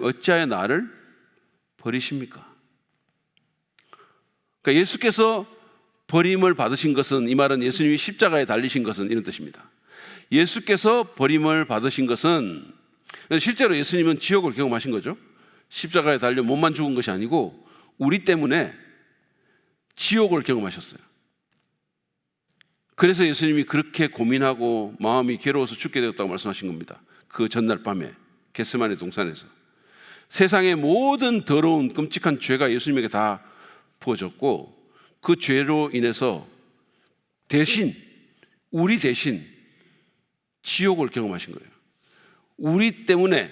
어찌하여 나를 버리십니까? 그러니까 예수께서 버림을 받으신 것은, 이 말은 예수님이 십자가에 달리신 것은 이런 뜻입니다. 예수께서 버림을 받으신 것은, 실제로 예수님은 지옥을 경험하신 거죠. 십자가에 달려 몸만 죽은 것이 아니고 우리 때문에 지옥을 경험하셨어요. 그래서 예수님이 그렇게 고민하고 마음이 괴로워서 죽게 되었다고 말씀하신 겁니다. 그 전날 밤에 겟세마네 동산에서 세상의 모든 더러운 끔찍한 죄가 예수님에게 다 부어졌고, 그 죄로 인해서 우리 대신 지옥을 경험하신 거예요. 우리 때문에,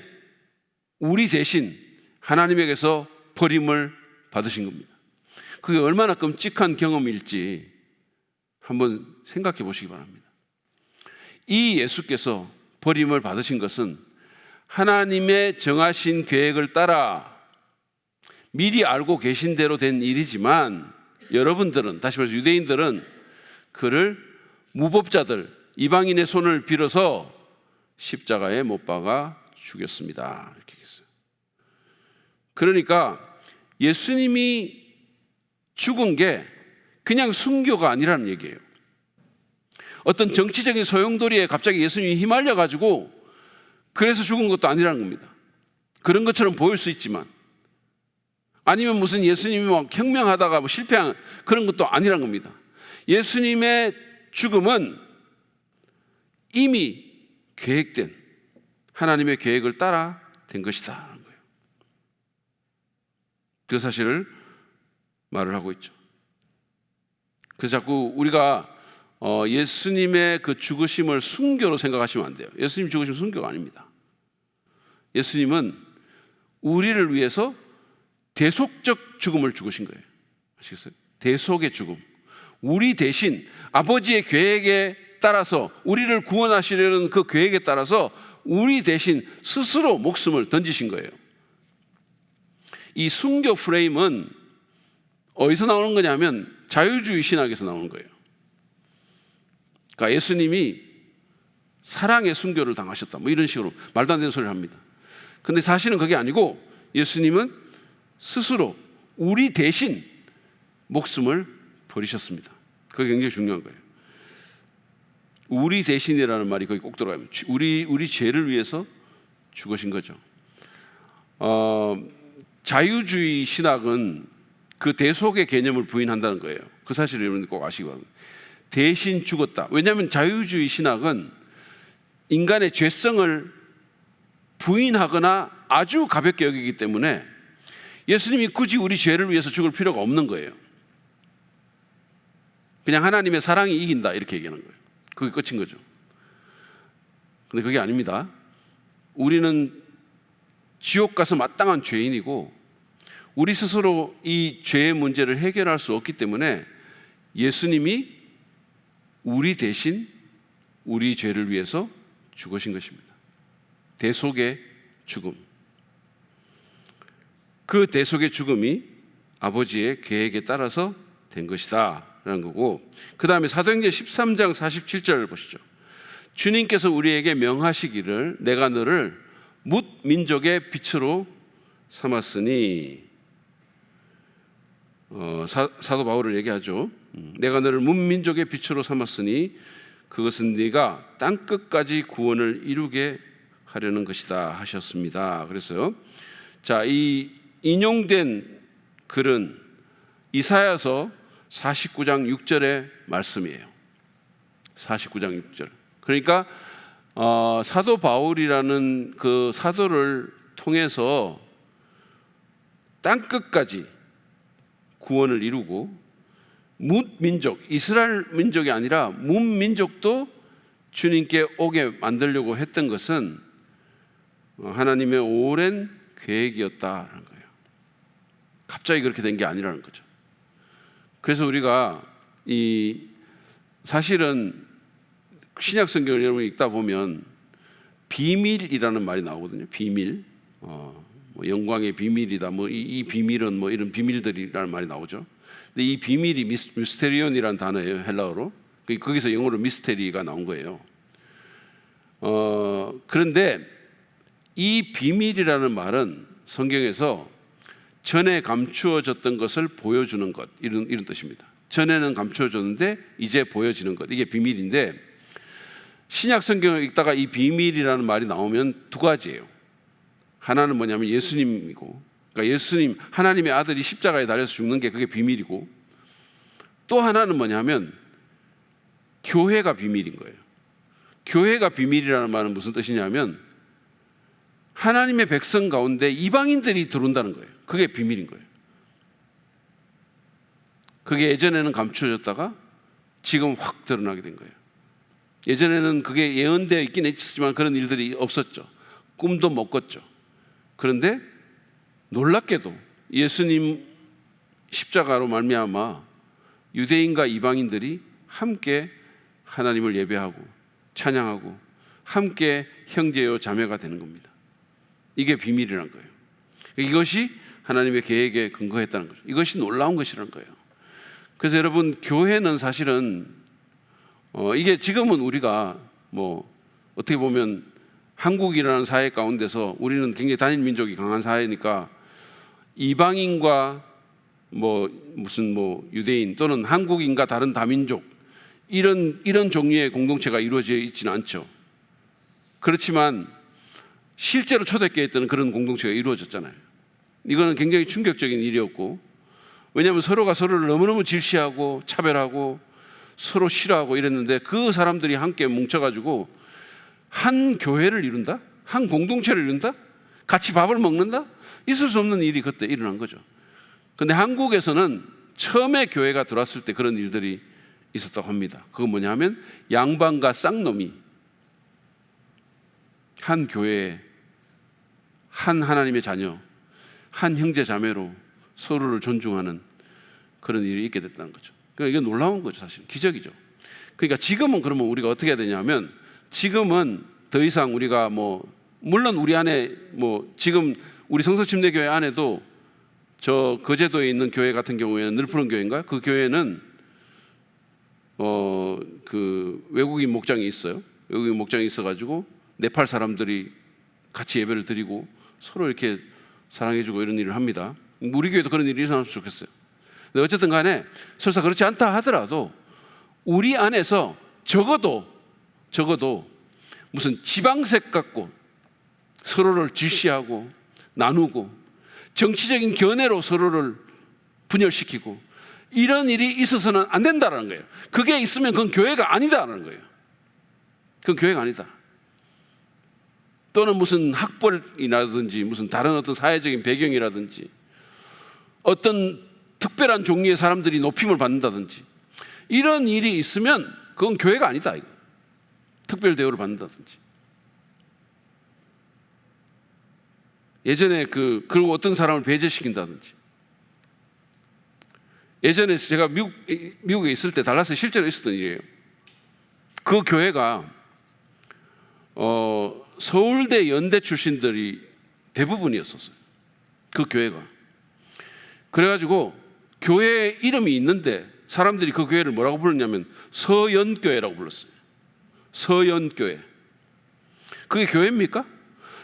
우리 대신 하나님에게서 버림을 받으신 겁니다. 그게 얼마나 끔찍한 경험일지 한번 생각해 보시기 바랍니다. 이 예수께서 버림을 받으신 것은 하나님의 정하신 계획을 따라 미리 알고 계신 대로 된 일이지만, 여러분들은, 다시 말해서 유대인들은 그를 무법자들, 이방인의 손을 빌어서 십자가에 못 박아 죽였습니다. 이렇게 했어요. 그러니까 예수님이 죽은 게 그냥 순교가 아니라는 얘기예요. 어떤 정치적인 소용돌이에 갑자기 예수님이 휘말려가지고 그래서 죽은 것도 아니라는 겁니다. 그런 것처럼 보일 수 있지만, 아니면 무슨 예수님이 막 혁명하다가 실패한 그런 것도 아니라는 겁니다. 예수님의 죽음은 이미 계획된 하나님의 계획을 따라 된 것이다 하는 거예요. 그 사실을 말을 하고 있죠. 그래서 자꾸 우리가 예수님의 그 죽으심을 순교로 생각하시면 안 돼요. 예수님 죽으심 순교가 아닙니다. 예수님은 우리를 위해서 대속적 죽음을 죽으신 거예요. 아시겠어요? 대속의 죽음. 우리 대신 아버지의 계획에 따라서, 우리를 구원하시려는 그 계획에 따라서 우리 대신 스스로 목숨을 던지신 거예요. 이 순교 프레임은 어디서 나오는 거냐면 자유주의 신학에서 나오는 거예요. 그러니까 예수님이 사랑의 순교를 당하셨다, 뭐 이런 식으로 말도 안 되는 소리를 합니다. 근데 사실은 그게 아니고 예수님은 스스로 우리 대신 목숨을 버리셨습니다. 그게 굉장히 중요한 거예요. 우리 대신이라는 말이 거기 꼭 들어가요. 우리 죄를 위해서 죽으신 거죠. 자유주의 신학은 그 대속의 개념을 부인한다는 거예요. 그 사실을 여러분 꼭 아시기 바랍니다. 대신 죽었다. 왜냐하면 자유주의 신학은 인간의 죄성을 부인하거나 아주 가볍게 여기기 때문에 예수님이 굳이 우리 죄를 위해서 죽을 필요가 없는 거예요. 그냥 하나님의 사랑이 이긴다, 이렇게 얘기하는 거예요. 그게 끝인 거죠. 근데 그게 아닙니다. 우리는 지옥 가서 마땅한 죄인이고 우리 스스로 이 죄의 문제를 해결할 수 없기 때문에 예수님이 우리 대신 우리 죄를 위해서 죽으신 것입니다. 대속의 죽음. 그 대속의 죽음이 아버지의 계획에 따라서 된 것이다 라는 거고, 그 다음에 사도행전 13장 47절 보시죠. 주님께서 우리에게 명하시기를 내가 너를 뭇 민족의 빛으로 삼았으니, 사도 바울을 얘기하죠. 내가 너를 뭇 민족의 빛으로 삼았으니 그것은 네가 땅 끝까지 구원을 이루게 하려는 것이다 하셨습니다. 그래서 자, 이 인용된 글은 이사야서 49장 6절의 말씀이에요. 49장 6절. 그러니까 사도 바울이라는 그 사도를 통해서 땅 끝까지 구원을 이루고 뭇 민족, 이스라엘 민족이 아니라 뭇 민족도 주님께 오게 만들려고 했던 것은 하나님의 오랜 계획이었다는 거예요. 갑자기 그렇게 된 게 아니라는 거죠. 그래서 우리가 사실은 신약 성경을 여러분 읽다 보면 비밀이라는 말이 나오거든요. 비밀, 뭐 영광의 비밀이다. 뭐 이 비밀은 뭐 이런 비밀들이라는 말이 나오죠. 근데 이 비밀이 미스테리온이라는 단어예요, 헬라어로. 거기서 영어로 미스테리가 나온 거예요. 그런데 이 비밀이라는 말은 성경에서 전에 감추어졌던 것을 보여주는 것, 이런 뜻입니다. 전에는 감추어졌는데 이제 보여지는 것, 이게 비밀인데, 신약 성경을 읽다가 이 비밀이라는 말이 나오면 두 가지예요. 하나는 뭐냐면 예수님이고, 그러니까 예수님, 하나님의 아들이 십자가에 달려서 죽는 게 그게 비밀이고, 또 하나는 뭐냐면 교회가 비밀인 거예요. 교회가 비밀이라는 말은 무슨 뜻이냐면 하나님의 백성 가운데 이방인들이 들어온다는 거예요. 그게 비밀인 거예요. 그게 예전에는 감추어졌다가 지금 확 드러나게 된 거예요. 예전에는 그게 예언되어 있긴 했지만 그런 일들이 없었죠. 꿈도 못 꿨죠. 그런데 놀랍게도 예수님 십자가로 말미암아 유대인과 이방인들이 함께 하나님을 예배하고 찬양하고 함께 형제요 자매가 되는 겁니다. 이게 비밀이라는 거예요. 이것이 하나님의 계획에 근거했다는 거죠. 이것이 놀라운 것이라는 거예요. 그래서 여러분, 교회는 사실은 이게 지금은 우리가 뭐 어떻게 보면 한국이라는 사회 가운데서 우리는 굉장히 단일 민족이 강한 사회니까 이방인과 무슨 유대인 또는 한국인과 다른 다민족 이런 종류의 공동체가 이루어져 있지는 않죠. 그렇지만 실제로 초대교회 때는 그런 공동체가 이루어졌잖아요. 이거는 굉장히 충격적인 일이었고, 왜냐하면 서로가 서로를 너무너무 질시하고 차별하고 서로 싫어하고 이랬는데 그 사람들이 함께 뭉쳐가지고 한 교회를 이룬다? 한 공동체를 이룬다? 같이 밥을 먹는다? 있을 수 없는 일이 그때 일어난 거죠. 그런데 한국에서는 처음에 교회가 들어왔을 때 그런 일들이 있었다고 합니다. 그건 뭐냐 하면 양반과 쌍놈이 한 교회에 한 하나님의 자녀, 한 형제 자매로 서로를 존중하는 그런 일이 있게 됐다는 거죠. 그러니까 이게 놀라운 거죠. 사실 기적이죠. 그러니까 지금은 그러면 우리가 어떻게 해야 되냐면, 지금은 더 이상 우리가 물론 우리 안에 지금 우리 성서침례교회 안에도 저 거제도에 있는 교회 같은 경우에는 늘푸른 교회인가? 그 교회는 그 외국인 목장이 있어요. 외국인 목장이 있어가지고 네팔 사람들이 같이 예배를 드리고 서로 이렇게 사랑해주고 이런 일을 합니다. 우리 교회도 그런 일이 일어났으면 좋겠어요. 근데 어쨌든 간에 설사 그렇지 않다 하더라도 우리 안에서 적어도 무슨 지방색 갖고 서로를 질시하고 나누고 정치적인 견해로 서로를 분열시키고 이런 일이 있어서는 안 된다는 거예요. 그게 있으면 그건 교회가 아니다라는 거예요. 그건 교회가 아니다. 또는 무슨 학벌이라든지 무슨 다른 어떤 사회적인 배경이라든지 어떤 특별한 종류의 사람들이 높임을 받는다든지 이런 일이 있으면 그건 교회가 아니다. 이거. 특별 대우를 받는다든지. 예전에 그리고 어떤 사람을 배제시킨다든지. 예전에 제가 미국에 있을 때 달라스에 실제로 있었던 일이에요. 그 교회가 서울대 연대 출신들이 대부분이었었어요. 그 교회가. 그래가지고 교회 이름이 있는데 사람들이 그 교회를 뭐라고 불렀냐면 서연교회라고 불렀어요. 서연교회. 그게 교회입니까?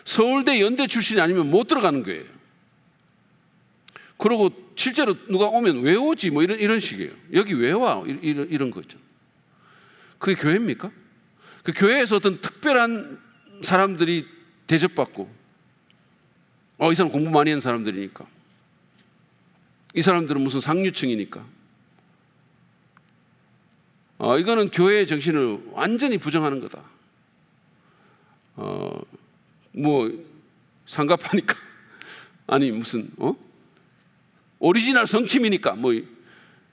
서울대 연대 출신이 아니면 못 들어가는 교회예요. 그리고 실제로 누가 오면 왜 오지? 뭐 이런 식이에요. 여기 왜 와? 이런 거죠. 그게 교회입니까? 그 교회에서 어떤 특별한 사람들이 대접받고, 이 사람 공부 많이 한 사람들이니까, 이 사람들은 무슨 상류층이니까, 이거는 교회의 정신을 완전히 부정하는 거다. 뭐 상갑하니까, 아니 무슨 오리지널 성침이니까, 뭐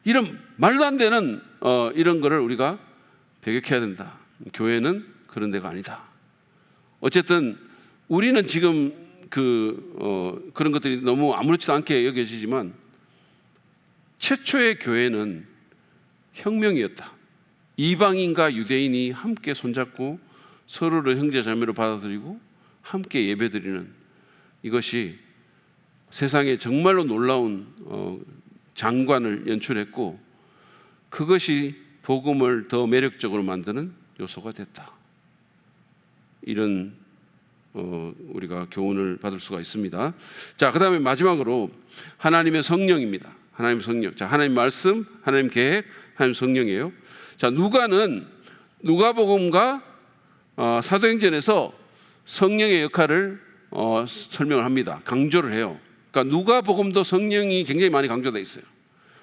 이런 말도 안 되는 이런 거를 우리가 배격해야 된다. 교회는 그런 데가 아니다. 어쨌든 우리는 지금 그런 것들이 너무 아무렇지도 않게 여겨지지만, 최초의 교회는 혁명이었다. 이방인과 유대인이 함께 손잡고 서로를 형제자매로 받아들이고 함께 예배드리는, 이것이 세상에 정말로 놀라운 장관을 연출했고, 그것이 복음을 더 매력적으로 만드는 요소가 됐다. 이런 우리가 교훈을 받을 수가 있습니다. 자, 그 다음에 마지막으로 하나님의 성령입니다. 하나님의 성령. 자, 하나님 말씀, 하나님 계획, 하나님 성령이에요. 자, 누가복음과 사도행전에서 성령의 역할을 설명을 합니다. 강조를 해요. 그러니까 누가복음도 성령이 굉장히 많이 강조되어 있어요.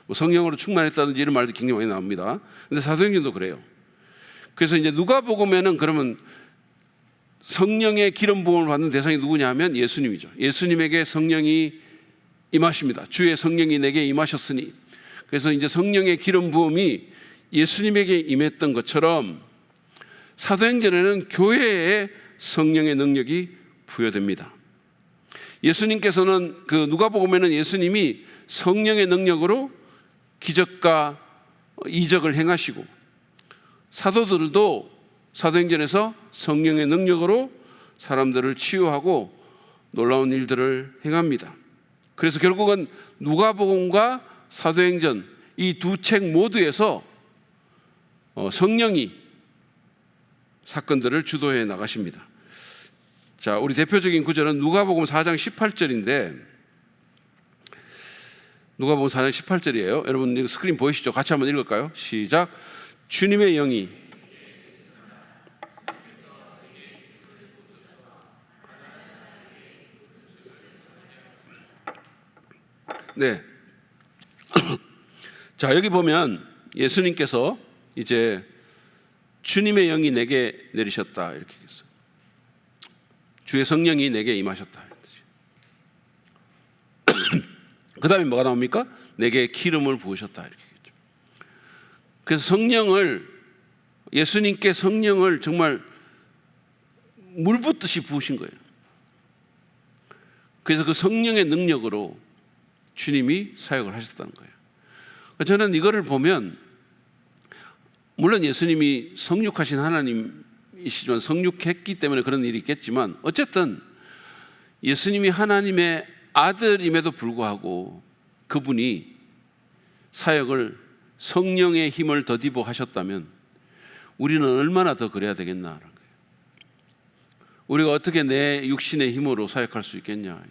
뭐 성령으로 충만했다든지 이런 말도 굉장히 많이 나옵니다. 근데 사도행전도 그래요. 그래서 이제 누가복음에는 그러면 성령의 기름 부음을 받는 대상이 누구냐 하면 예수님이죠. 예수님에게 성령이 임하십니다. 주의 성령이 내게 임하셨으니. 그래서 이제 성령의 기름 부음이 예수님에게 임했던 것처럼 사도행전에는 교회에 성령의 능력이 부여됩니다. 예수님께서는 누가복음에는 예수님이 성령의 능력으로 기적과 이적을 행하시고, 사도들도 사도행전에서 성령의 능력으로 사람들을 치유하고 놀라운 일들을 행합니다. 그래서 결국은 누가복음과 사도행전 이 두 책 모두에서 성령이 사건들을 주도해 나가십니다. 자, 우리 대표적인 구절은 누가복음 4장 18절인데, 누가복음 4장 18절이에요. 여러분 스크린 보이시죠? 같이 한번 읽을까요? 시작. 주님의 영이 네. 자, 여기 보면 예수님께서 이제 주님의 영이 내게 내리셨다 이렇게 했어요. 주의 성령이 내게 임하셨다. 그 다음에 뭐가 나옵니까? 내게 기름을 부으셨다 이렇게 했죠. 그래서 예수님께 성령을 정말 물 붓듯이 부으신 거예요. 그래서 그 성령의 능력으로 주님이 사역을 하셨다는 거예요. 저는 이거를 보면, 물론 예수님이 성육하신 하나님이시지만, 성육했기 때문에 그런 일이 있겠지만, 어쨌든 예수님이 하나님의 아들임에도 불구하고 그분이 사역을 성령의 힘을 더디고 하셨다면 우리는 얼마나 더 그래야 되겠나라는 거예요. 우리가 어떻게 내 육신의 힘으로 사역할 수 있겠냐.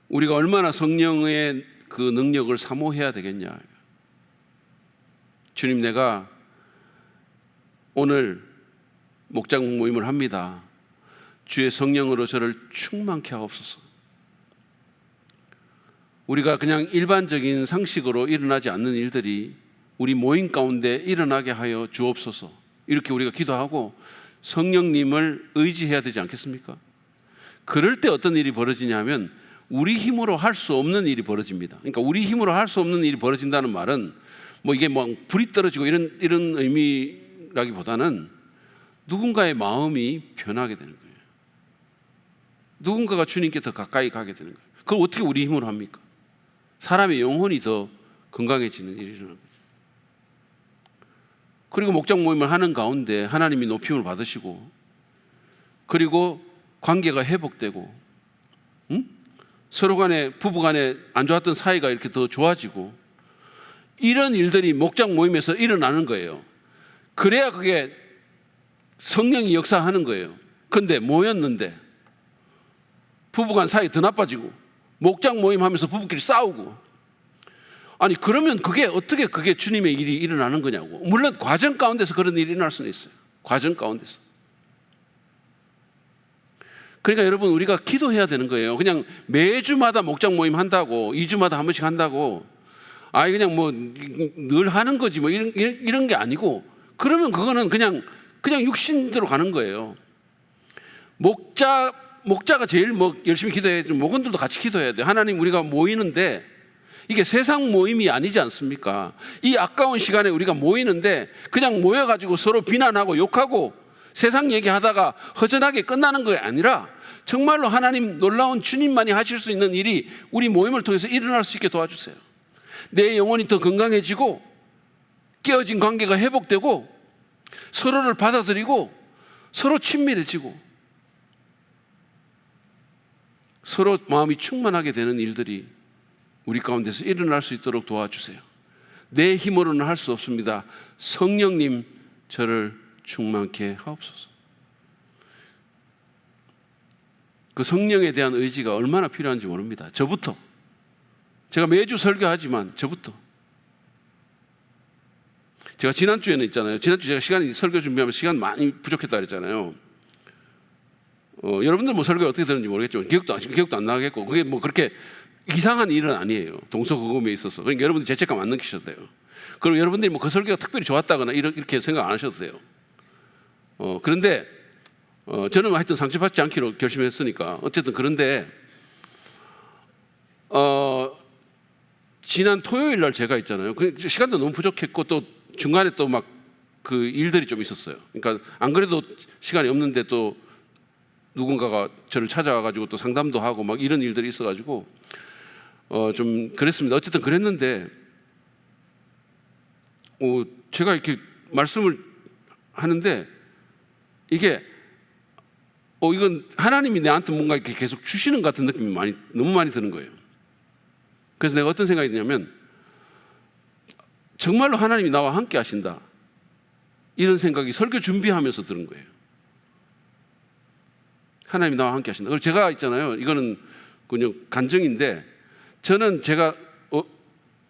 우리가 얼마나 성령의 그 능력을 사모해야 되겠냐. 주님, 내가 오늘 목장 모임을 합니다. 주의 성령으로 저를 충만케 하옵소서. 우리가 그냥 일반적인 상식으로 일어나지 않는 일들이 우리 모임 가운데 일어나게 하여 주옵소서. 이렇게 우리가 기도하고 성령님을 의지해야 되지 않겠습니까? 그럴 때 어떤 일이 벌어지냐면 우리 힘으로 할 수 없는 일이 벌어집니다. 그러니까 우리 힘으로 할 수 없는 일이 벌어진다는 말은 뭐 이게 뭐 불이 떨어지고 이런 의미라기보다는 누군가의 마음이 변하게 되는 거예요. 누군가가 주님께 더 가까이 가게 되는 거예요. 그걸 어떻게 우리 힘으로 합니까? 사람의 영혼이 더 건강해지는 일이 일어나는 거죠. 그리고 목장 모임을 하는 가운데 하나님이 높임을 받으시고, 그리고 관계가 회복되고, 서로 간에 부부 간에 안 좋았던 사이가 이렇게 더 좋아지고, 이런 일들이 목장 모임에서 일어나는 거예요. 그래야 그게 성령이 역사하는 거예요. 근데 뭐였는데 부부간 사이 더 나빠지고 목장 모임하면서 부부끼리 싸우고, 아니 그러면 그게 어떻게 그게 주님의 일이 일어나는 거냐고. 물론 과정 가운데서 그런 일이 일어날 수는 있어요. 과정 가운데서. 그러니까 여러분, 우리가 기도해야 되는 거예요. 그냥 매주마다 목장 모임 한다고, 2주마다 한 번씩 한다고, 그냥 뭐 늘 하는 거지 뭐 이런 게 아니고, 그러면 그거는 그냥 육신대로 가는 거예요. 목자가 제일 뭐 열심히 기도해야 돼. 목원들도 같이 기도해야 돼. 하나님, 우리가 모이는데 이게 세상 모임이 아니지 않습니까? 이 아까운 시간에 우리가 모이는데 그냥 모여가지고 서로 비난하고 욕하고 세상 얘기하다가 허전하게 끝나는 게 아니라 정말로 하나님 놀라운 주님만이 하실 수 있는 일이 우리 모임을 통해서 일어날 수 있게 도와주세요. 내 영혼이 더 건강해지고 깨어진 관계가 회복되고 서로를 받아들이고 서로 친밀해지고 서로 마음이 충만하게 되는 일들이 우리 가운데서 일어날 수 있도록 도와주세요. 내 힘으로는 할 수 없습니다. 성령님, 저를 충만케 하옵소서. 그 성령에 대한 의지가 얼마나 필요한지 모릅니다. 저부터. 제가 매주 설교하지만 저부터. 제가 지난주에는 있잖아요. 지난주 제가 설교 준비하면서 시간 많이 부족했다 그랬잖아요. 여러분들 뭐 설교가 어떻게 되는지 모르겠지만 기억도 안 나겠고, 그게 뭐 그렇게 이상한 일은 아니에요. 동서고금에 있어서. 그러니까 여러분들 죄책감 안 느끼셔도 돼요. 그리고 여러분들이 뭐 그 설교가 특별히 좋았다거나 이렇게 생각 안 하셔도 돼요. 그런데 저는 하여튼 상처받지 않기로 결심했으니까 어쨌든. 그런데 지난 토요일 날 제가 있잖아요. 그 시간도 너무 부족했고 또 중간에 또 막 그 일들이 좀 있었어요. 그러니까 안 그래도 시간이 없는데 또 누군가가 저를 찾아와가지고 또 상담도 하고 막 이런 일들이 있어가지고 좀 그랬습니다. 어쨌든 그랬는데 제가 이렇게 말씀을 하는데 이게 이건 하나님이 내한테 뭔가 이렇게 계속 주시는 것 같은 느낌이 너무 많이 드는 거예요. 그래서 내가 어떤 생각이 드냐면, 정말로 하나님이 나와 함께 하신다, 이런 생각이 설교 준비하면서 들은 거예요. 하나님이 나와 함께 하신다. 그리고 제가 있잖아요, 이거는 그냥 간증인데, 저는 제가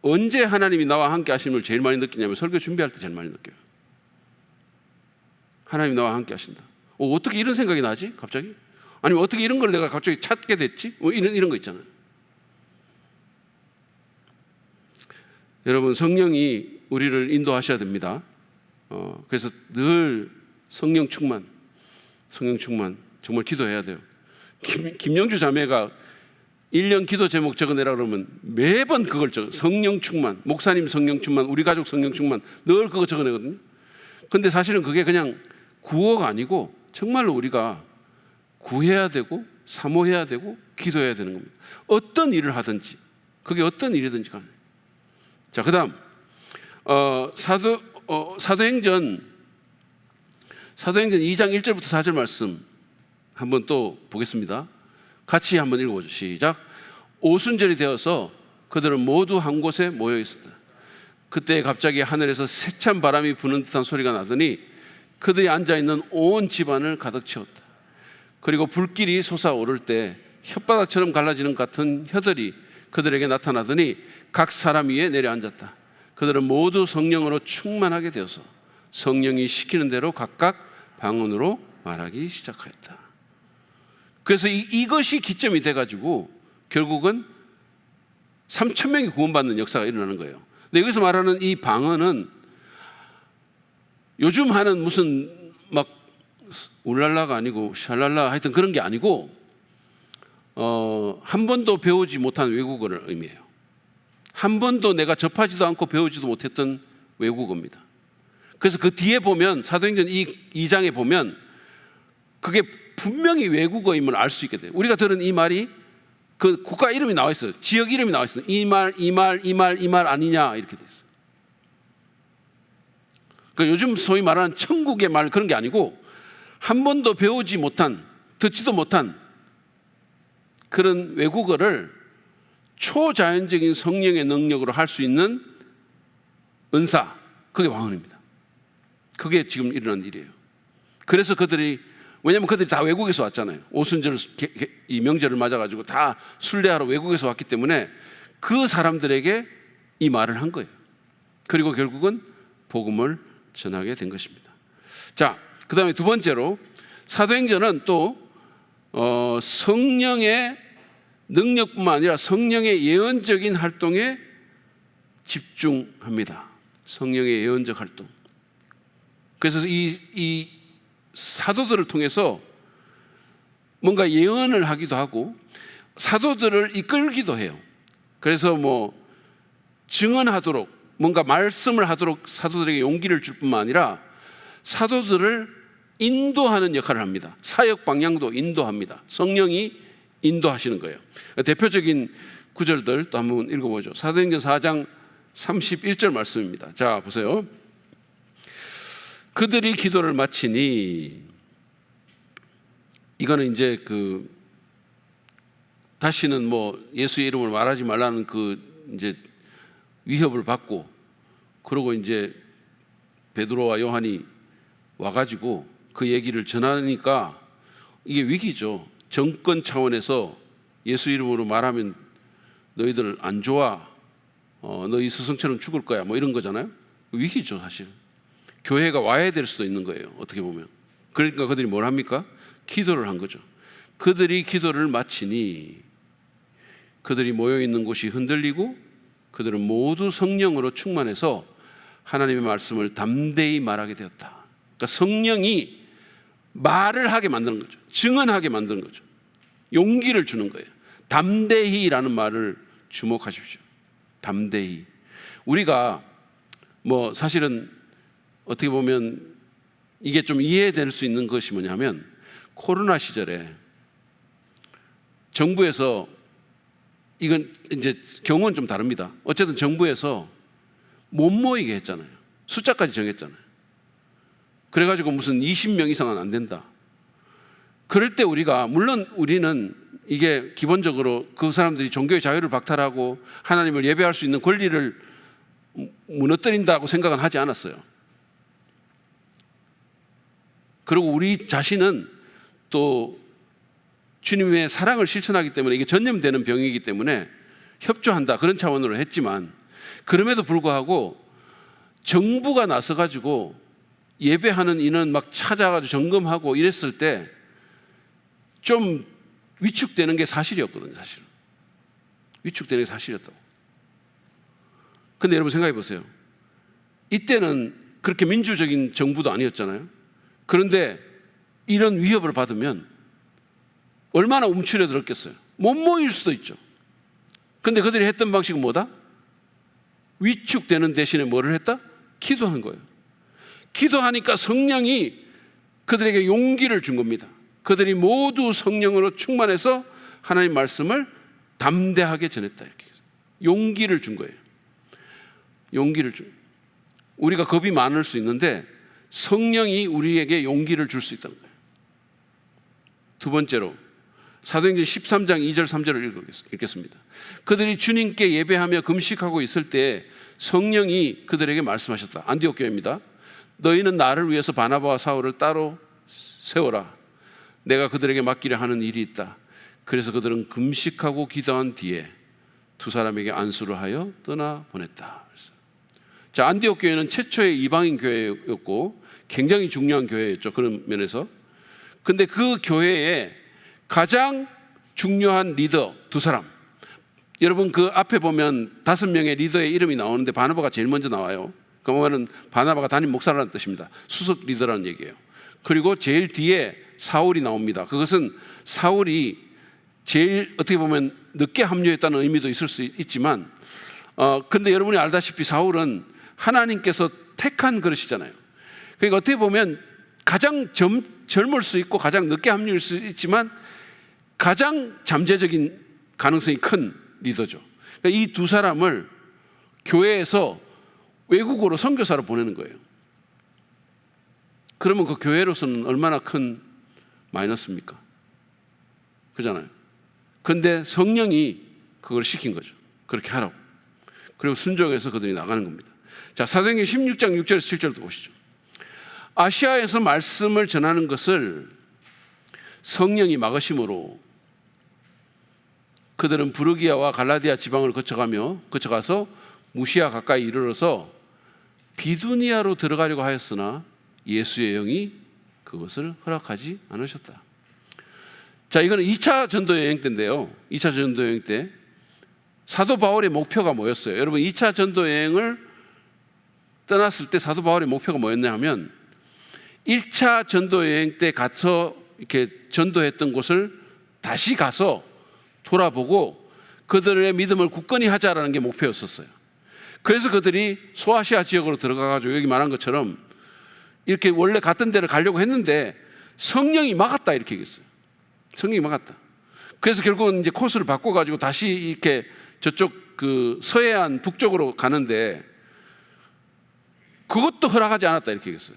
언제 하나님이 나와 함께 하심을 제일 많이 느끼냐면 설교 준비할 때 제일 많이 느껴요. 하나님이 나와 함께 하신다. 어떻게 이런 생각이 나지? 갑자기? 아니면 어떻게 이런 걸 내가 갑자기 찾게 됐지? 이런 거 있잖아요. 여러분, 성령이 우리를 인도하셔야 됩니다. 그래서 늘 성령 충만 정말 기도해야 돼요. 김영주 자매가 1년 기도 제목 적어내라 그러면 매번 그걸 적어. 성령 충만, 목사님 성령 충만, 우리 가족 성령 충만, 늘 그거 적어내거든요. 근데 사실은 그게 그냥 구호가 아니고 정말로 우리가 구해야 되고 사모해야 되고 기도해야 되는 겁니다. 어떤 일을 하든지, 그게 어떤 일이든지 간에. 자, 그다음 사도행전 2장 1절부터 4절 말씀 한번 또 보겠습니다. 같이 한번 읽어보죠. 시작. 오순절이 되어서 그들은 모두 한 곳에 모여 있었다. 그때 갑자기 하늘에서 세찬 바람이 부는 듯한 소리가 나더니 그들이 앉아있는 온 집안을 가득 채웠다. 그리고 불길이 솟아오를 때 혓바닥처럼 갈라지는 것 같은 혀들이 그들에게 나타나더니 각 사람 위에 내려앉았다. 그들은 모두 성령으로 충만하게 되어서 성령이 시키는 대로 각각 방언으로 말하기 시작하였다. 그래서 이것이 기점이 돼가지고 결국은 3,000명이 구원받는 역사가 일어나는 거예요. 근데 여기서 말하는 이 방언은 요즘 하는 무슨 막 울랄라가 아니고 샬랄라 하여튼 그런 게 아니고 한 번도 배우지 못한 외국어를 의미해요. 한 번도 내가 접하지도 않고 배우지도 못했던 외국어입니다. 그래서 그 뒤에 보면 사도행전 2장에 보면 그게 분명히 외국어임을 알 수 있게 돼요. 우리가 들은 이 말이 그 국가 이름이 나와 있어요. 지역 이름이 나와 있어요. 이 말 아니냐 이렇게 돼 있어요. 그러니까 요즘 소위 말하는 천국의 말 그런 게 아니고 한 번도 배우지 못한, 듣지도 못한 그런 외국어를 초자연적인 성령의 능력으로 할 수 있는 은사, 그게 방언입니다. 그게 지금 일어난 일이에요. 그래서 왜냐하면 그들이 다 외국에서 왔잖아요. 오순절 이 명절을 맞아가지고 다 순례하러 외국에서 왔기 때문에 그 사람들에게 이 말을 한 거예요. 그리고 결국은 복음을 전하게 된 것입니다. 자, 그 다음에 두 번째로 사도행전은 또 성령의 능력뿐만 아니라 성령의 예언적인 활동에 집중합니다. 성령의 예언적 활동. 그래서 이 사도들을 통해서 뭔가 예언을 하기도 하고 사도들을 이끌기도 해요. 그래서 증언하도록 뭔가 말씀을 하도록 사도들에게 용기를 줄 뿐만 아니라 사도들을 인도하는 역할을 합니다. 사역 방향도 인도합니다. 성령이 인도하시는 거예요. 대표적인 구절들 또 한번 읽어보죠. 사도행전 4장 31절 말씀입니다. 자, 보세요. 그들이 기도를 마치니, 이거는 이제 다시는 예수의 이름을 말하지 말라는 이제 위협을 받고, 그러고 이제 베드로와 요한이 와가지고 그 얘기를 전하니까 이게 위기죠. 정권 차원에서 예수 이름으로 말하면 너희들 안 좋아, 너희 스승처럼 죽을 거야, 이런 거잖아요. 위기죠, 사실. 교회가 와야 될 수도 있는 거예요, 어떻게 보면. 그러니까 그들이 뭘 합니까? 기도를 한 거죠. 그들이 기도를 마치니 그들이 모여 있는 곳이 흔들리고 그들은 모두 성령으로 충만해서 하나님의 말씀을 담대히 말하게 되었다. 그러니까 성령이 말을 하게 만드는 거죠. 증언하게 만드는 거죠. 용기를 주는 거예요. 담대히라는 말을 주목하십시오. 담대히. 우리가 사실은 어떻게 보면 이게 좀 이해될 수 있는 것이 뭐냐면, 코로나 시절에 정부에서, 이건 이제 경우는 좀 다릅니다. 어쨌든 정부에서 못 모이게 했잖아요. 숫자까지 정했잖아요. 그래가지고 무슨 20명 이상은 안 된다. 그럴 때 물론 우리는 이게 기본적으로 그 사람들이 종교의 자유를 박탈하고 하나님을 예배할 수 있는 권리를 무너뜨린다고 생각은 하지 않았어요. 그리고 우리 자신은 또 주님의 사랑을 실천하기 때문에 이게 전염되는 병이기 때문에 협조한다, 그런 차원으로 했지만, 그럼에도 불구하고 정부가 나서가지고 예배하는 인원 막 찾아가지고 점검하고 이랬을 때 좀 위축되는 게 사실이었거든요, 사실은. 위축되는 게 사실이었다고. 근데 여러분 생각해 보세요. 이때는 그렇게 민주적인 정부도 아니었잖아요. 그런데 이런 위협을 받으면 얼마나 움츠려들었겠어요. 못 모일 수도 있죠. 근데 그들이 했던 방식은 뭐다? 위축되는 대신에 뭐를 했다? 기도한 거예요. 기도하니까 성령이 그들에게 용기를 준 겁니다. 그들이 모두 성령으로 충만해서 하나님 말씀을 담대하게 전했다, 이렇게 용기를 준 거예요. 용기를 준. 우리가 겁이 많을 수 있는데 성령이 우리에게 용기를 줄 수 있다는 거예요. 두 번째로 사도행전 13장 2절 3절을 읽겠습니다. 그들이 주님께 예배하며 금식하고 있을 때 성령이 그들에게 말씀하셨다. 안디옥 교회입니다. 너희는 나를 위해서 바나바와 사울을 따로 세워라. 내가 그들에게 맡기려 하는 일이 있다. 그래서 그들은 금식하고 기도한 뒤에 두 사람에게 안수를 하여 떠나 보냈다. 자, 안디옥 교회는 최초의 이방인 교회였고 굉장히 중요한 교회였죠, 그런 면에서. 근데 그 교회에 가장 중요한 리더 두 사람, 여러분 그 앞에 보면 5명의 리더의 이름이 나오는데 바나바가 제일 먼저 나와요. 그러면 바나바가 담임 목사라는 뜻입니다. 수석 리더라는 얘기예요. 그리고 제일 뒤에 사울이 나옵니다. 그것은 사울이 제일 어떻게 보면 늦게 합류했다는 의미도 있을 수 있지만, 근데 여러분이 알다시피 사울은 하나님께서 택한 그릇이잖아요. 그러니까 어떻게 보면 가장 젊을 수 있고 가장 늦게 합류할 수 있지만 가장 잠재적인 가능성이 큰 리더죠. 그러니까 이 두 사람을 교회에서 외국으로 선교사로 보내는 거예요. 그러면 그 교회로서는 얼마나 큰 마이너스입니까? 그잖아요. 그런데 성령이 그걸 시킨 거죠. 그렇게 하라고. 그리고 순종해서 그들이 나가는 겁니다. 자, 사도행전 16장 6절에서 7절도 보시죠. 아시아에서 말씀을 전하는 것을 성령이 막으심으로 그들은 부르기아와 갈라디아 지방을 거쳐가서 무시아 가까이 이르러서 비두니아로 들어가려고 하였으나 예수의 영이 그것을 허락하지 않으셨다. 자, 이거는 2차 전도 여행 때인데요. 2차 전도 여행 때 사도 바울의 목표가 뭐였어요? 여러분, 2차 전도 여행을 떠났을 때 사도 바울의 목표가 뭐였냐 하면 1차 전도 여행 때 가서 이렇게 전도했던 곳을 다시 가서 돌아보고 그들의 믿음을 굳건히 하자라는 게 목표였었어요. 그래서 그들이 소아시아 지역으로 들어가가지고 여기 말한 것처럼 이렇게 원래 갔던 데를 가려고 했는데 성령이 막았다 이렇게 얘기했어요. 성령이 막았다. 그래서 결국은 이제 코스를 바꿔가지고 다시 이렇게 저쪽 그 서해안 북쪽으로 가는데 그것도 허락하지 않았다 이렇게 얘기했어요.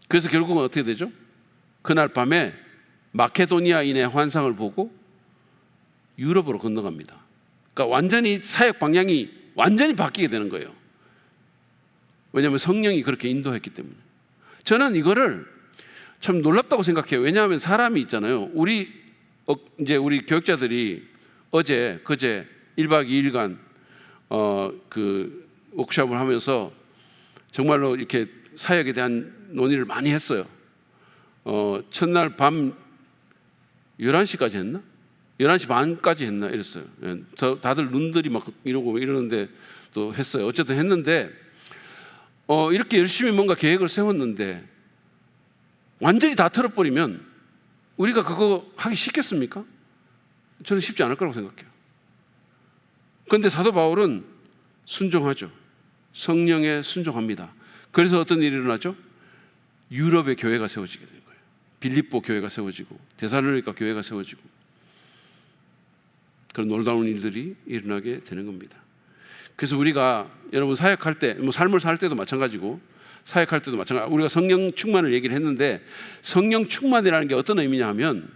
그래서 결국은 어떻게 되죠? 그날 밤에 마케도니아인의 환상을 보고 유럽으로 건너갑니다. 그러니까 완전히 사역 방향이 완전히 바뀌게 되는 거예요. 왜냐하면 성령이 그렇게 인도했기 때문에. 저는 이거를 참 놀랍다고 생각해요. 왜냐하면 사람이 있잖아요. 이제 우리 교육자들이 그제 1박 2일간 그 워크숍을 하면서 정말로 이렇게 사역에 대한 논의를 많이 했어요. 첫날 밤 11시까지 했나? 11시 반까지 했나? 이랬어요. 다들 눈들이 막 이러고 이러는데 또 했어요. 어쨌든 했는데 이렇게 열심히 뭔가 계획을 세웠는데 완전히 다 틀어버리면 우리가 그거 하기 쉽겠습니까? 저는 쉽지 않을 거라고 생각해요. 그런데 사도 바울은 순종하죠. 성령에 순종합니다. 그래서 어떤 일이 일어나죠? 유럽의 교회가 세워지게 되는 거예요. 빌립보 교회가 세워지고 데살로니가 교회가 세워지고 그런 놀라운 일들이 일어나게 되는 겁니다. 그래서 우리가 여러분 사역할 때, 삶을 살 때도 마찬가지고 사역할 때도 마찬가지. 우리가 성령 충만을 얘기를 했는데 성령 충만이라는 게 어떤 의미냐 하면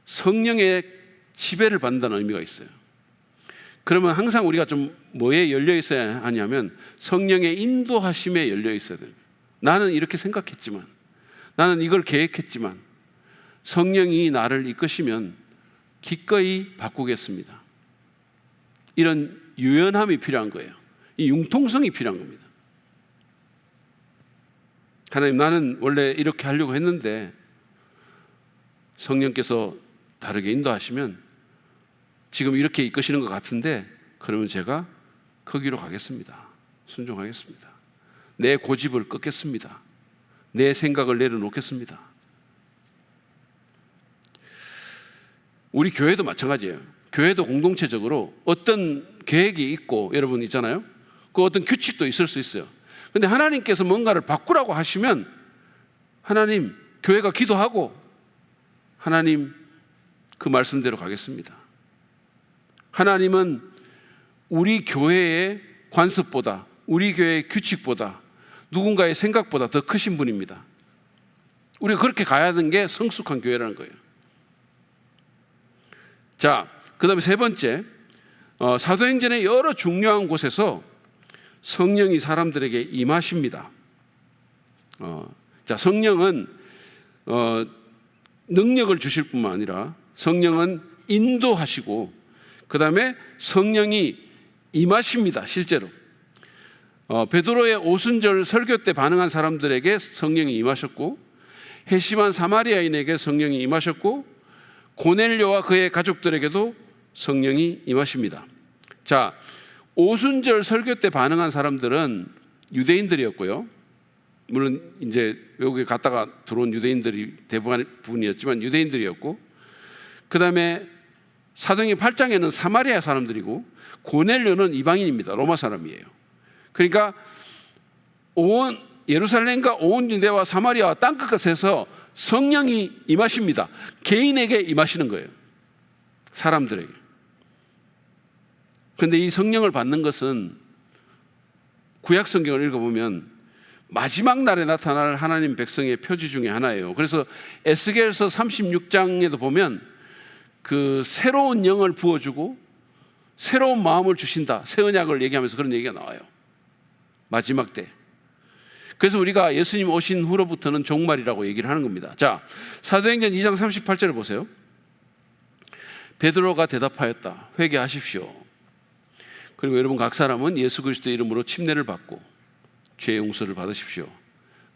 성령의 지배를 받는다는 의미가 있어요. 그러면 항상 우리가 좀 뭐에 열려 있어야 하냐면 성령의 인도하심에 열려 있어야 돼요. 나는 이렇게 생각했지만, 나는 이걸 계획했지만 성령이 나를 이끄시면 기꺼이 바꾸겠습니다. 이런 유연함이 필요한 거예요. 이 융통성이 필요한 겁니다. 하나님, 나는 원래 이렇게 하려고 했는데 성령께서 다르게 인도하시면 지금 이렇게 이끄시는 것 같은데 그러면 제가 거기로 가겠습니다. 순종하겠습니다. 내 고집을 꺾겠습니다. 내 생각을 내려놓겠습니다. 우리 교회도 마찬가지예요. 교회도 공동체적으로 어떤 계획이 있고 여러분 있잖아요. 그 어떤 규칙도 있을 수 있어요. 그런데 하나님께서 뭔가를 바꾸라고 하시면 하나님, 교회가 기도하고 하나님 그 말씀대로 가겠습니다. 하나님은 우리 교회의 관습보다, 우리 교회의 규칙보다, 누군가의 생각보다 더 크신 분입니다. 우리가 그렇게 가야 하는 게 성숙한 교회라는 거예요. 자, 그 다음에 세 번째, 사도행전의 여러 중요한 곳에서 성령이 사람들에게 임하십니다. 자, 성령은 능력을 주실 뿐만 아니라 성령은 인도하시고 그 다음에 성령이 임하십니다. 실제로 베드로의 오순절 설교 때 반응한 사람들에게 성령이 임하셨고 회심한 사마리아인에게 성령이 임하셨고 고넬료와 그의 가족들에게도 성령이 임하십니다. 자, 오순절 설교 때 반응한 사람들은 유대인들이었고요. 물론 이제 외국에 갔다가 들어온 유대인들이 대부분이었지만 유대인들이었고, 그 다음에 사도행전 8장에는 사마리아 사람들이고 고넬료는 이방인입니다. 로마 사람이에요. 그러니까 온 예루살렘과 온 유대와 사마리아와 땅끝에서 성령이 임하십니다. 개인에게 임하시는 거예요. 사람들에게. 그런데 이 성령을 받는 것은 구약 성경을 읽어보면 마지막 날에 나타날 하나님 백성의 표지 중에 하나예요. 그래서 에스겔서 36장에도 보면 그 새로운 영을 부어주고 새로운 마음을 주신다. 새 언약을 얘기하면서 그런 얘기가 나와요. 마지막 때. 그래서 우리가 예수님 오신 후로부터는 종말이라고 얘기를 하는 겁니다. 자, 사도행전 2장 38절을 보세요. 베드로가 대답하였다. 회개하십시오. 그리고 여러분 각 사람은 예수 그리스도의 이름으로 침례를 받고 죄 용서를 받으십시오.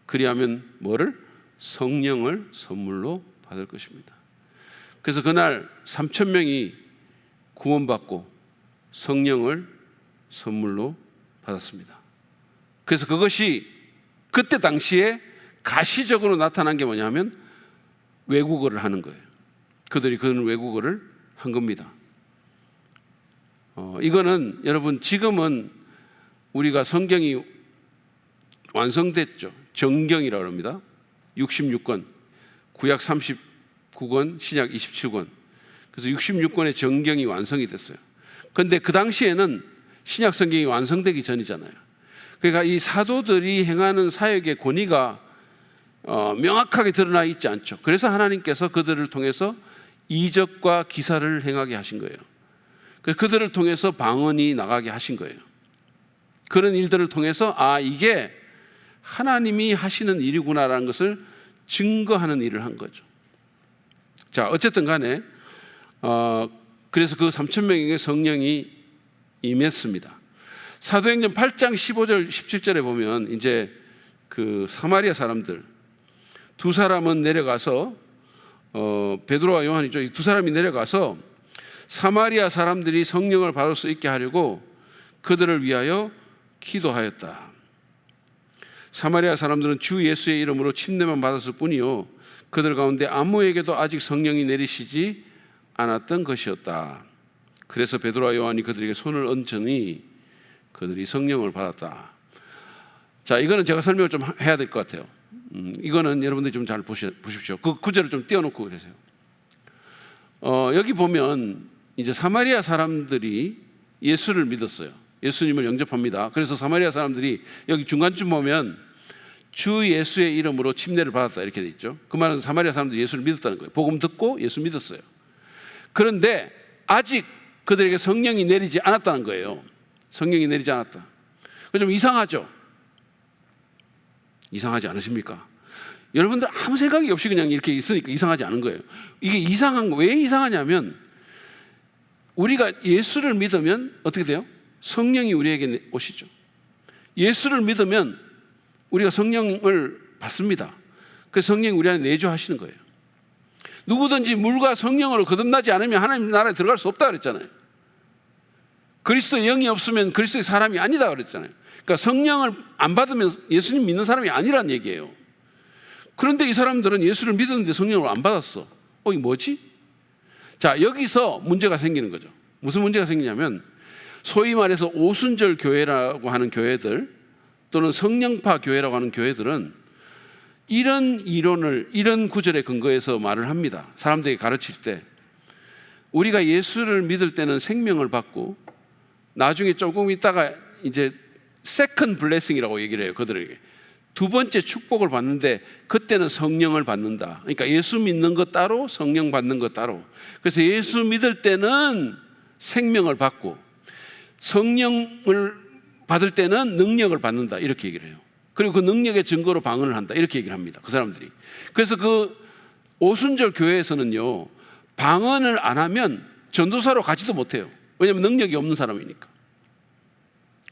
그리하면 뭐를? 성령을 선물로 받을 것입니다. 그래서 그날 3,000명이 구원받고 성령을 선물로 받았습니다. 그래서 그것이 그때 당시에 가시적으로 나타난 게 뭐냐면 외국어를 하는 거예요. 그들이 그 외국어를 한 겁니다. 이거는 여러분 지금은 우리가 성경이 완성됐죠. 정경이라고 합니다. 66권, 구약 39권, 신약 27권. 그래서 66권의 정경이 완성이 됐어요. 그런데 그 당시에는 신약 성경이 완성되기 전이잖아요. 그러니까 이 사도들이 행하는 사역의 권위가 명확하게 드러나 있지 않죠. 그래서 하나님께서 그들을 통해서 이적과 기사를 행하게 하신 거예요. 그들을 통해서 방언이 나가게 하신 거예요. 그런 일들을 통해서 이게 하나님이 하시는 일이구나라는 것을 증거하는 일을 한 거죠. 자, 어쨌든 간에 그래서 그 3,000명에게 성령이 임했습니다. 사도행전 8장 15절 17절에 보면 이제 그 사마리아 사람들 두 사람은 내려가서 베드로와 요한이죠. 이 두 사람이 내려가서 사마리아 사람들이 성령을 받을 수 있게 하려고 그들을 위하여 기도하였다. 사마리아 사람들은 주 예수의 이름으로 침례만 받았을 뿐이요 그들 가운데 아무에게도 아직 성령이 내리시지 않았던 것이었다. 그래서 베드로와 요한이 그들에게 손을 얹으니 그들이 성령을 받았다. 자, 이거는 제가 설명을 좀 해야 될 것 같아요. 이거는 여러분들이 좀 잘 보십시오. 그 구절을 좀 띄워놓고 계세요. 여기 보면 이제 사마리아 사람들이 예수를 믿었어요. 예수님을 영접합니다. 그래서 사마리아 사람들이 여기 중간쯤 보면 주 예수의 이름으로 침례를 받았다 이렇게 돼 있죠. 그 말은 사마리아 사람들이 예수를 믿었다는 거예요. 복음 듣고 예수 믿었어요. 그런데 아직 그들에게 성령이 내리지 않았다는 거예요. 성령이 내리지 않았다. 좀 이상하죠? 이상하지 않으십니까? 여러분들 아무 생각이 없이 그냥 이렇게 있으니까 이상하지 않은 거예요. 이게 이상한 거, 왜 이상하냐면 우리가 예수를 믿으면 어떻게 돼요? 성령이 우리에게 오시죠. 예수를 믿으면 우리가 성령을 받습니다. 그래서 성령이 우리 안에 내주하시는 거예요. 누구든지 물과 성령으로 거듭나지 않으면 하나님 나라에 들어갈 수 없다 그랬잖아요. 그리스도의 영이 없으면 그리스도의 사람이 아니다 그랬잖아요. 그러니까 성령을 안 받으면 예수님 믿는 사람이 아니란 얘기예요. 그런데 이 사람들은 예수를 믿었는데 성령을 안 받았어. 이게 뭐지? 자, 여기서 문제가 생기는 거죠. 무슨 문제가 생기냐면 소위 말해서 오순절 교회라고 하는 교회들 또는 성령파 교회라고 하는 교회들은 이런 이론을 이런 구절에 근거해서 말을 합니다. 사람들에게 가르칠 때 우리가 예수를 믿을 때는 생명을 받고 나중에 조금 있다가 이제 세컨드 블레싱이라고 얘기를 해요. 그들에게 두 번째 축복을 받는데 그때는 성령을 받는다. 그러니까 예수 믿는 것 따로 성령 받는 것 따로. 그래서 예수 믿을 때는 생명을 받고 성령을 받을 때는 능력을 받는다 이렇게 얘기를 해요. 그리고 그 능력의 증거로 방언을 한다 이렇게 얘기를 합니다. 그 사람들이. 그래서 그 오순절 교회에서는요 방언을 안 하면 전도사로 가지도 못해요. 왜냐하면 능력이 없는 사람이니까.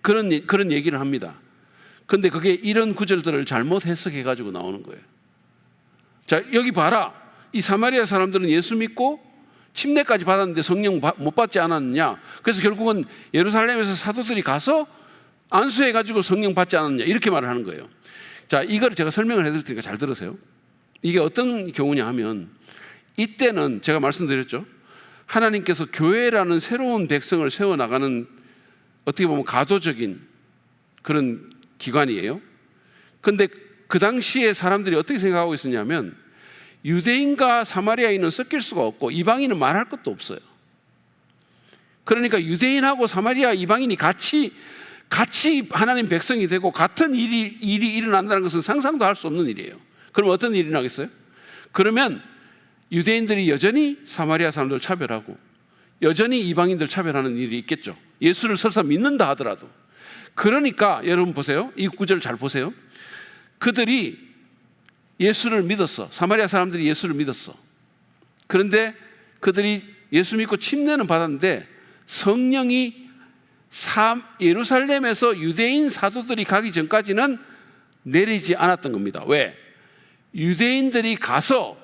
그런 얘기를 합니다. 그런데 그게 이런 구절들을 잘못 해석해가지고 나오는 거예요. 자, 여기 봐라. 이 사마리아 사람들은 예수 믿고 침례까지 받았는데 성령 못 받지 않았느냐. 그래서 결국은 예루살렘에서 사도들이 가서 안수해가지고 성령 받지 않았느냐 이렇게 말을 하는 거예요. 자, 이걸 제가 설명을 해드릴 테니까 잘 들으세요. 이게 어떤 경우냐 하면 이때는 제가 말씀드렸죠. 하나님께서 교회라는 새로운 백성을 세워나가는 어떻게 보면 가도적인 그런 기관이에요. 그런데 그 당시에 사람들이 어떻게 생각하고 있었냐면 유대인과 사마리아인은 섞일 수가 없고 이방인은 말할 것도 없어요. 그러니까 유대인하고 사마리아 이방인이 같이 하나님 백성이 되고 같은 일이 일어난다는 것은 상상도 할 수 없는 일이에요. 그럼 어떤 일이 나겠어요? 그러면 유대인들이 여전히 사마리아 사람들을 차별하고 여전히 이방인들 차별하는 일이 있겠죠. 예수를 설사 믿는다 하더라도. 그러니까 여러분 보세요. 이 구절 잘 보세요. 그들이 예수를 믿었어. 사마리아 사람들이 예수를 믿었어. 그런데 그들이 예수 믿고 침례는 받았는데 성령이 예루살렘에서 유대인 사도들이 가기 전까지는 내리지 않았던 겁니다. 왜? 유대인들이 가서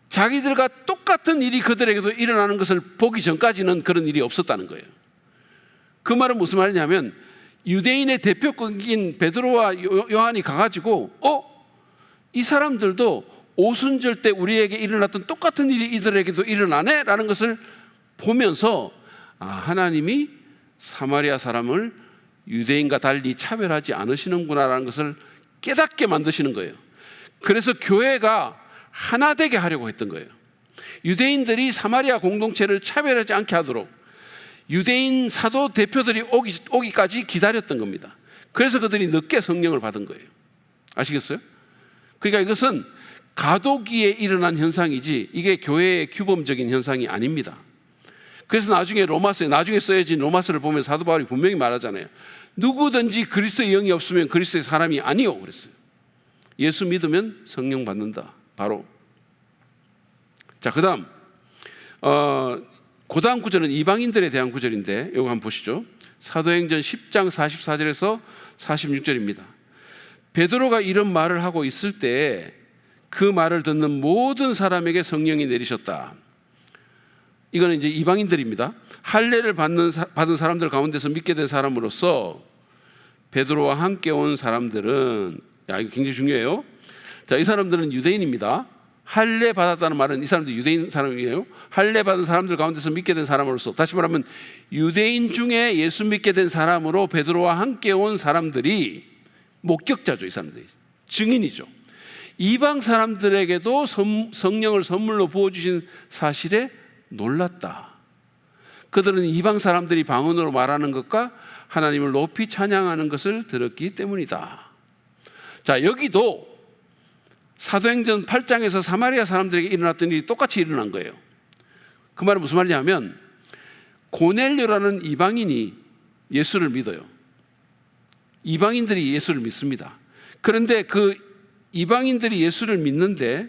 자기들과 똑같은 일이 그들에게도 일어나는 것을 보기 전까지는 그런 일이 없었다는 거예요. 그 말은 무슨 말이냐면 유대인의 대표격인 베드로와 요한이 가가지고 이 사람들도 오순절 때 우리에게 일어났던 똑같은 일이 이들에게도 일어나네? 라는 것을 보면서 하나님이 사마리아 사람을 유대인과 달리 차별하지 않으시는구나 라는 것을 깨닫게 만드시는 거예요. 그래서 교회가 하나 되게 하려고 했던 거예요. 유대인들이 사마리아 공동체를 차별하지 않게 하도록 유대인 사도 대표들이 오기까지 기다렸던 겁니다. 그래서 그들이 늦게 성령을 받은 거예요. 아시겠어요? 그러니까 이것은 가도기에 일어난 현상이지 이게 교회의 규범적인 현상이 아닙니다. 그래서 나중에 나중에 써야진 로마서를 보면 사도 바울이 분명히 말하잖아요. 누구든지 그리스도의 영이 없으면 그리스도의 사람이 아니요 그랬어요. 예수 믿으면 성령 받는다. 바로. 자, 그다음 그 다음 구절은 이방인들에 대한 구절인데 이거 한번 보시죠. 사도행전 10장 44절에서 46절입니다. 베드로가 이런 말을 하고 있을 때 그 말을 듣는 모든 사람에게 성령이 내리셨다. 이거는 이제 이방인들입니다. 할례를 받은 사람들 가운데서 믿게 된 사람으로서 베드로와 함께 온 사람들은 이거 굉장히 중요해요. 자, 이 사람들은 유대인입니다. 할례 받았다는 말은 이 사람들 유대인 사람이에요. 할례 받은 사람들 가운데서 믿게 된 사람으로서, 다시 말하면 유대인 중에 예수 믿게 된 사람으로 베드로와 함께 온 사람들이 목격자죠. 이 사람들이 증인이죠. 이방 사람들에게도 성령을 선물로 부어주신 사실에 놀랐다. 그들은 이방 사람들이 방언으로 말하는 것과 하나님을 높이 찬양하는 것을 들었기 때문이다. 자, 여기도 사도행전 8장에서 사마리아 사람들에게 일어났던 일이 똑같이 일어난 거예요. 그 말은 무슨 말이냐면 고넬료라는 이방인이 예수를 믿어요. 이방인들이 예수를 믿습니다. 그런데 그 이방인들이 예수를 믿는데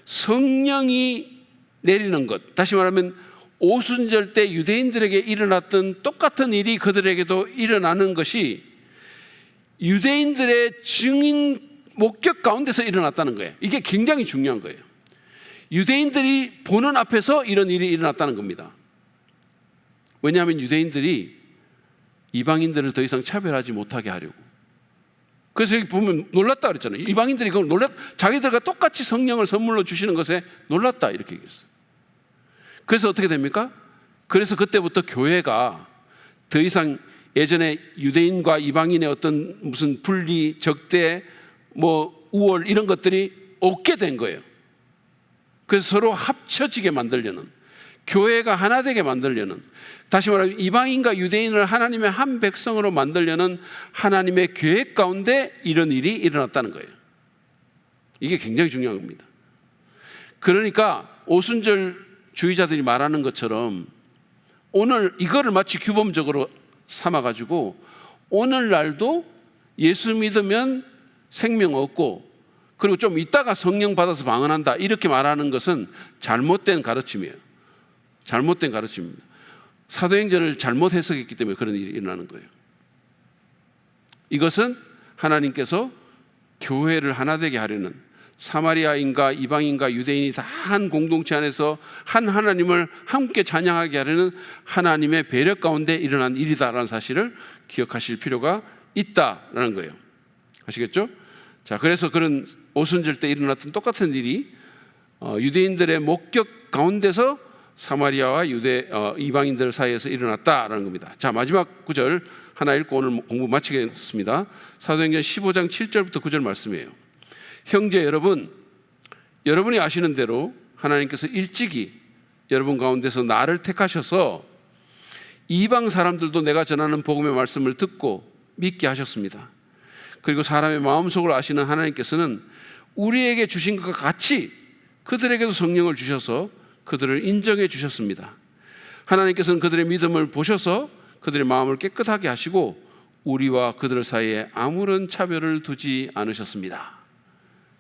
성령이 내리는 것, 다시 말하면 오순절 때 유대인들에게 일어났던 똑같은 일이 그들에게도 일어나는 것이 유대인들의 증인 목격 가운데서 일어났다는 거예요. 이게 굉장히 중요한 거예요. 유대인들이 보는 앞에서 이런 일이 일어났다는 겁니다. 왜냐하면 유대인들이 이방인들을 더 이상 차별하지 못하게 하려고. 그래서 여기 보면 놀랐다 그랬잖아요. 이방인들이 그걸 자기들과 똑같이 성령을 선물로 주시는 것에 놀랐다 이렇게 얘기했어요. 그래서 어떻게 됩니까? 그래서 그때부터 교회가 더 이상 예전에 유대인과 이방인의 어떤 무슨 분리, 적대, 우월 이런 것들이 없게 된 거예요. 그래서 서로 합쳐지게 만들려는, 교회가 하나 되게 만들려는, 다시 말하면 이방인과 유대인을 하나님의 한 백성으로 만들려는 하나님의 계획 가운데 이런 일이 일어났다는 거예요. 이게 굉장히 중요한 겁니다. 그러니까 오순절 주의자들이 말하는 것처럼 오늘 이거를 마치 규범적으로 삼아가지고 오늘날도 예수 믿으면 생명 얻고 그리고 좀 있다가 성령 받아서 방언한다 이렇게 말하는 것은 잘못된 가르침이에요. 잘못된 가르침입니다. 사도행전을 잘못 해석했기 때문에 그런 일이 일어나는 거예요. 이것은 하나님께서 교회를 하나 되게 하려는, 사마리아인과 이방인과 유대인이 다 한 공동체 안에서 한 하나님을 함께 찬양하게 하려는 하나님의 배려 가운데 일어난 일이다라는 사실을 기억하실 필요가 있다라는 거예요. 아시겠죠? 자, 그래서 그런 오순절 때 일어났던 똑같은 일이 유대인들의 목격 가운데서 사마리아와 이방인들 사이에서 일어났다라는 겁니다. 자, 마지막 구절 하나 읽고 오늘 공부 마치겠습니다. 사도행전 15장 7절부터 9절 말씀이에요. 형제 여러분, 여러분이 아시는 대로 하나님께서 일찍이 여러분 가운데서 나를 택하셔서 이방 사람들도 내가 전하는 복음의 말씀을 듣고 믿게 하셨습니다. 그리고 사람의 마음속을 아시는 하나님께서는 우리에게 주신 것과 같이 그들에게도 성령을 주셔서 그들을 인정해 주셨습니다. 하나님께서는 그들의 믿음을 보셔서 그들의 마음을 깨끗하게 하시고 우리와 그들 사이에 아무런 차별을 두지 않으셨습니다.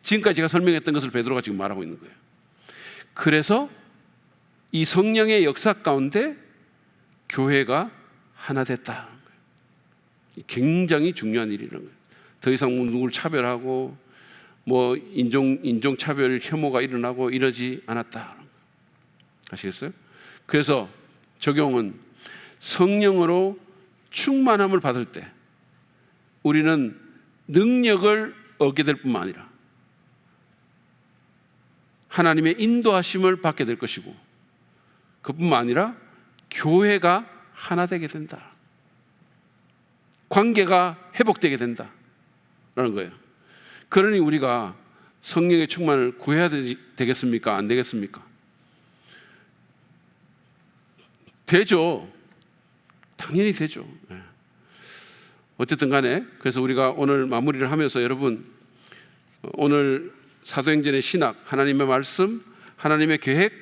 지금까지 제가 설명했던 것을 베드로가 지금 말하고 있는 거예요. 그래서 이 성령의 역사 가운데 교회가 하나 됐다. 굉장히 중요한 일이라는 거예요. 더 이상 누구를 차별하고 뭐 인종 차별 혐오가 일어나고 이러지 않았다. 아시겠어요? 그래서 적용은 성령으로 충만함을 받을 때 우리는 능력을 얻게 될 뿐만 아니라 하나님의 인도하심을 받게 될 것이고, 그뿐만 아니라 교회가 하나 되게 된다. 관계가 회복되게 된다라는 거예요. 그러니 우리가 성령의 충만을 구해야 되겠습니까? 안 되겠습니까? 되죠. 당연히 되죠. 어쨌든 간에 그래서 우리가 오늘 마무리를 하면서 여러분, 오늘 사도행전의 신학, 하나님의 말씀, 하나님의 계획,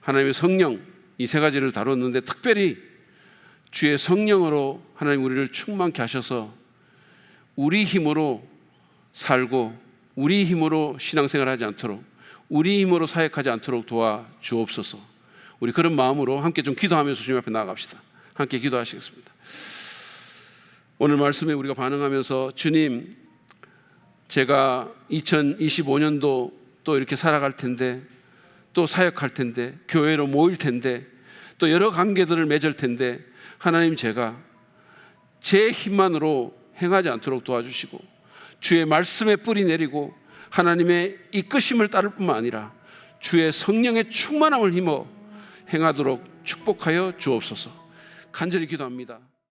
하나님의 성령, 이 세 가지를 다뤘는데 특별히 주의 성령으로 하나님 우리를 충만케 하셔서 우리 힘으로 살고 우리 힘으로 신앙생활을 하지 않도록, 우리 힘으로 사역하지 않도록 도와주옵소서. 우리 그런 마음으로 함께 좀 기도하면서 주님 앞에 나아갑시다. 함께 기도하시겠습니다. 오늘 말씀에 우리가 반응하면서 주님, 제가 2025년도 또 이렇게 살아갈 텐데, 또 사역할 텐데, 교회로 모일 텐데, 또 여러 관계들을 맺을 텐데, 하나님, 제가 제 힘만으로 행하지 않도록 도와주시고 주의 말씀에 뿌리 내리고 하나님의 이끄심을 따를 뿐만 아니라 주의 성령의 충만함을 힘어 행하도록 축복하여 주옵소서. 간절히 기도합니다.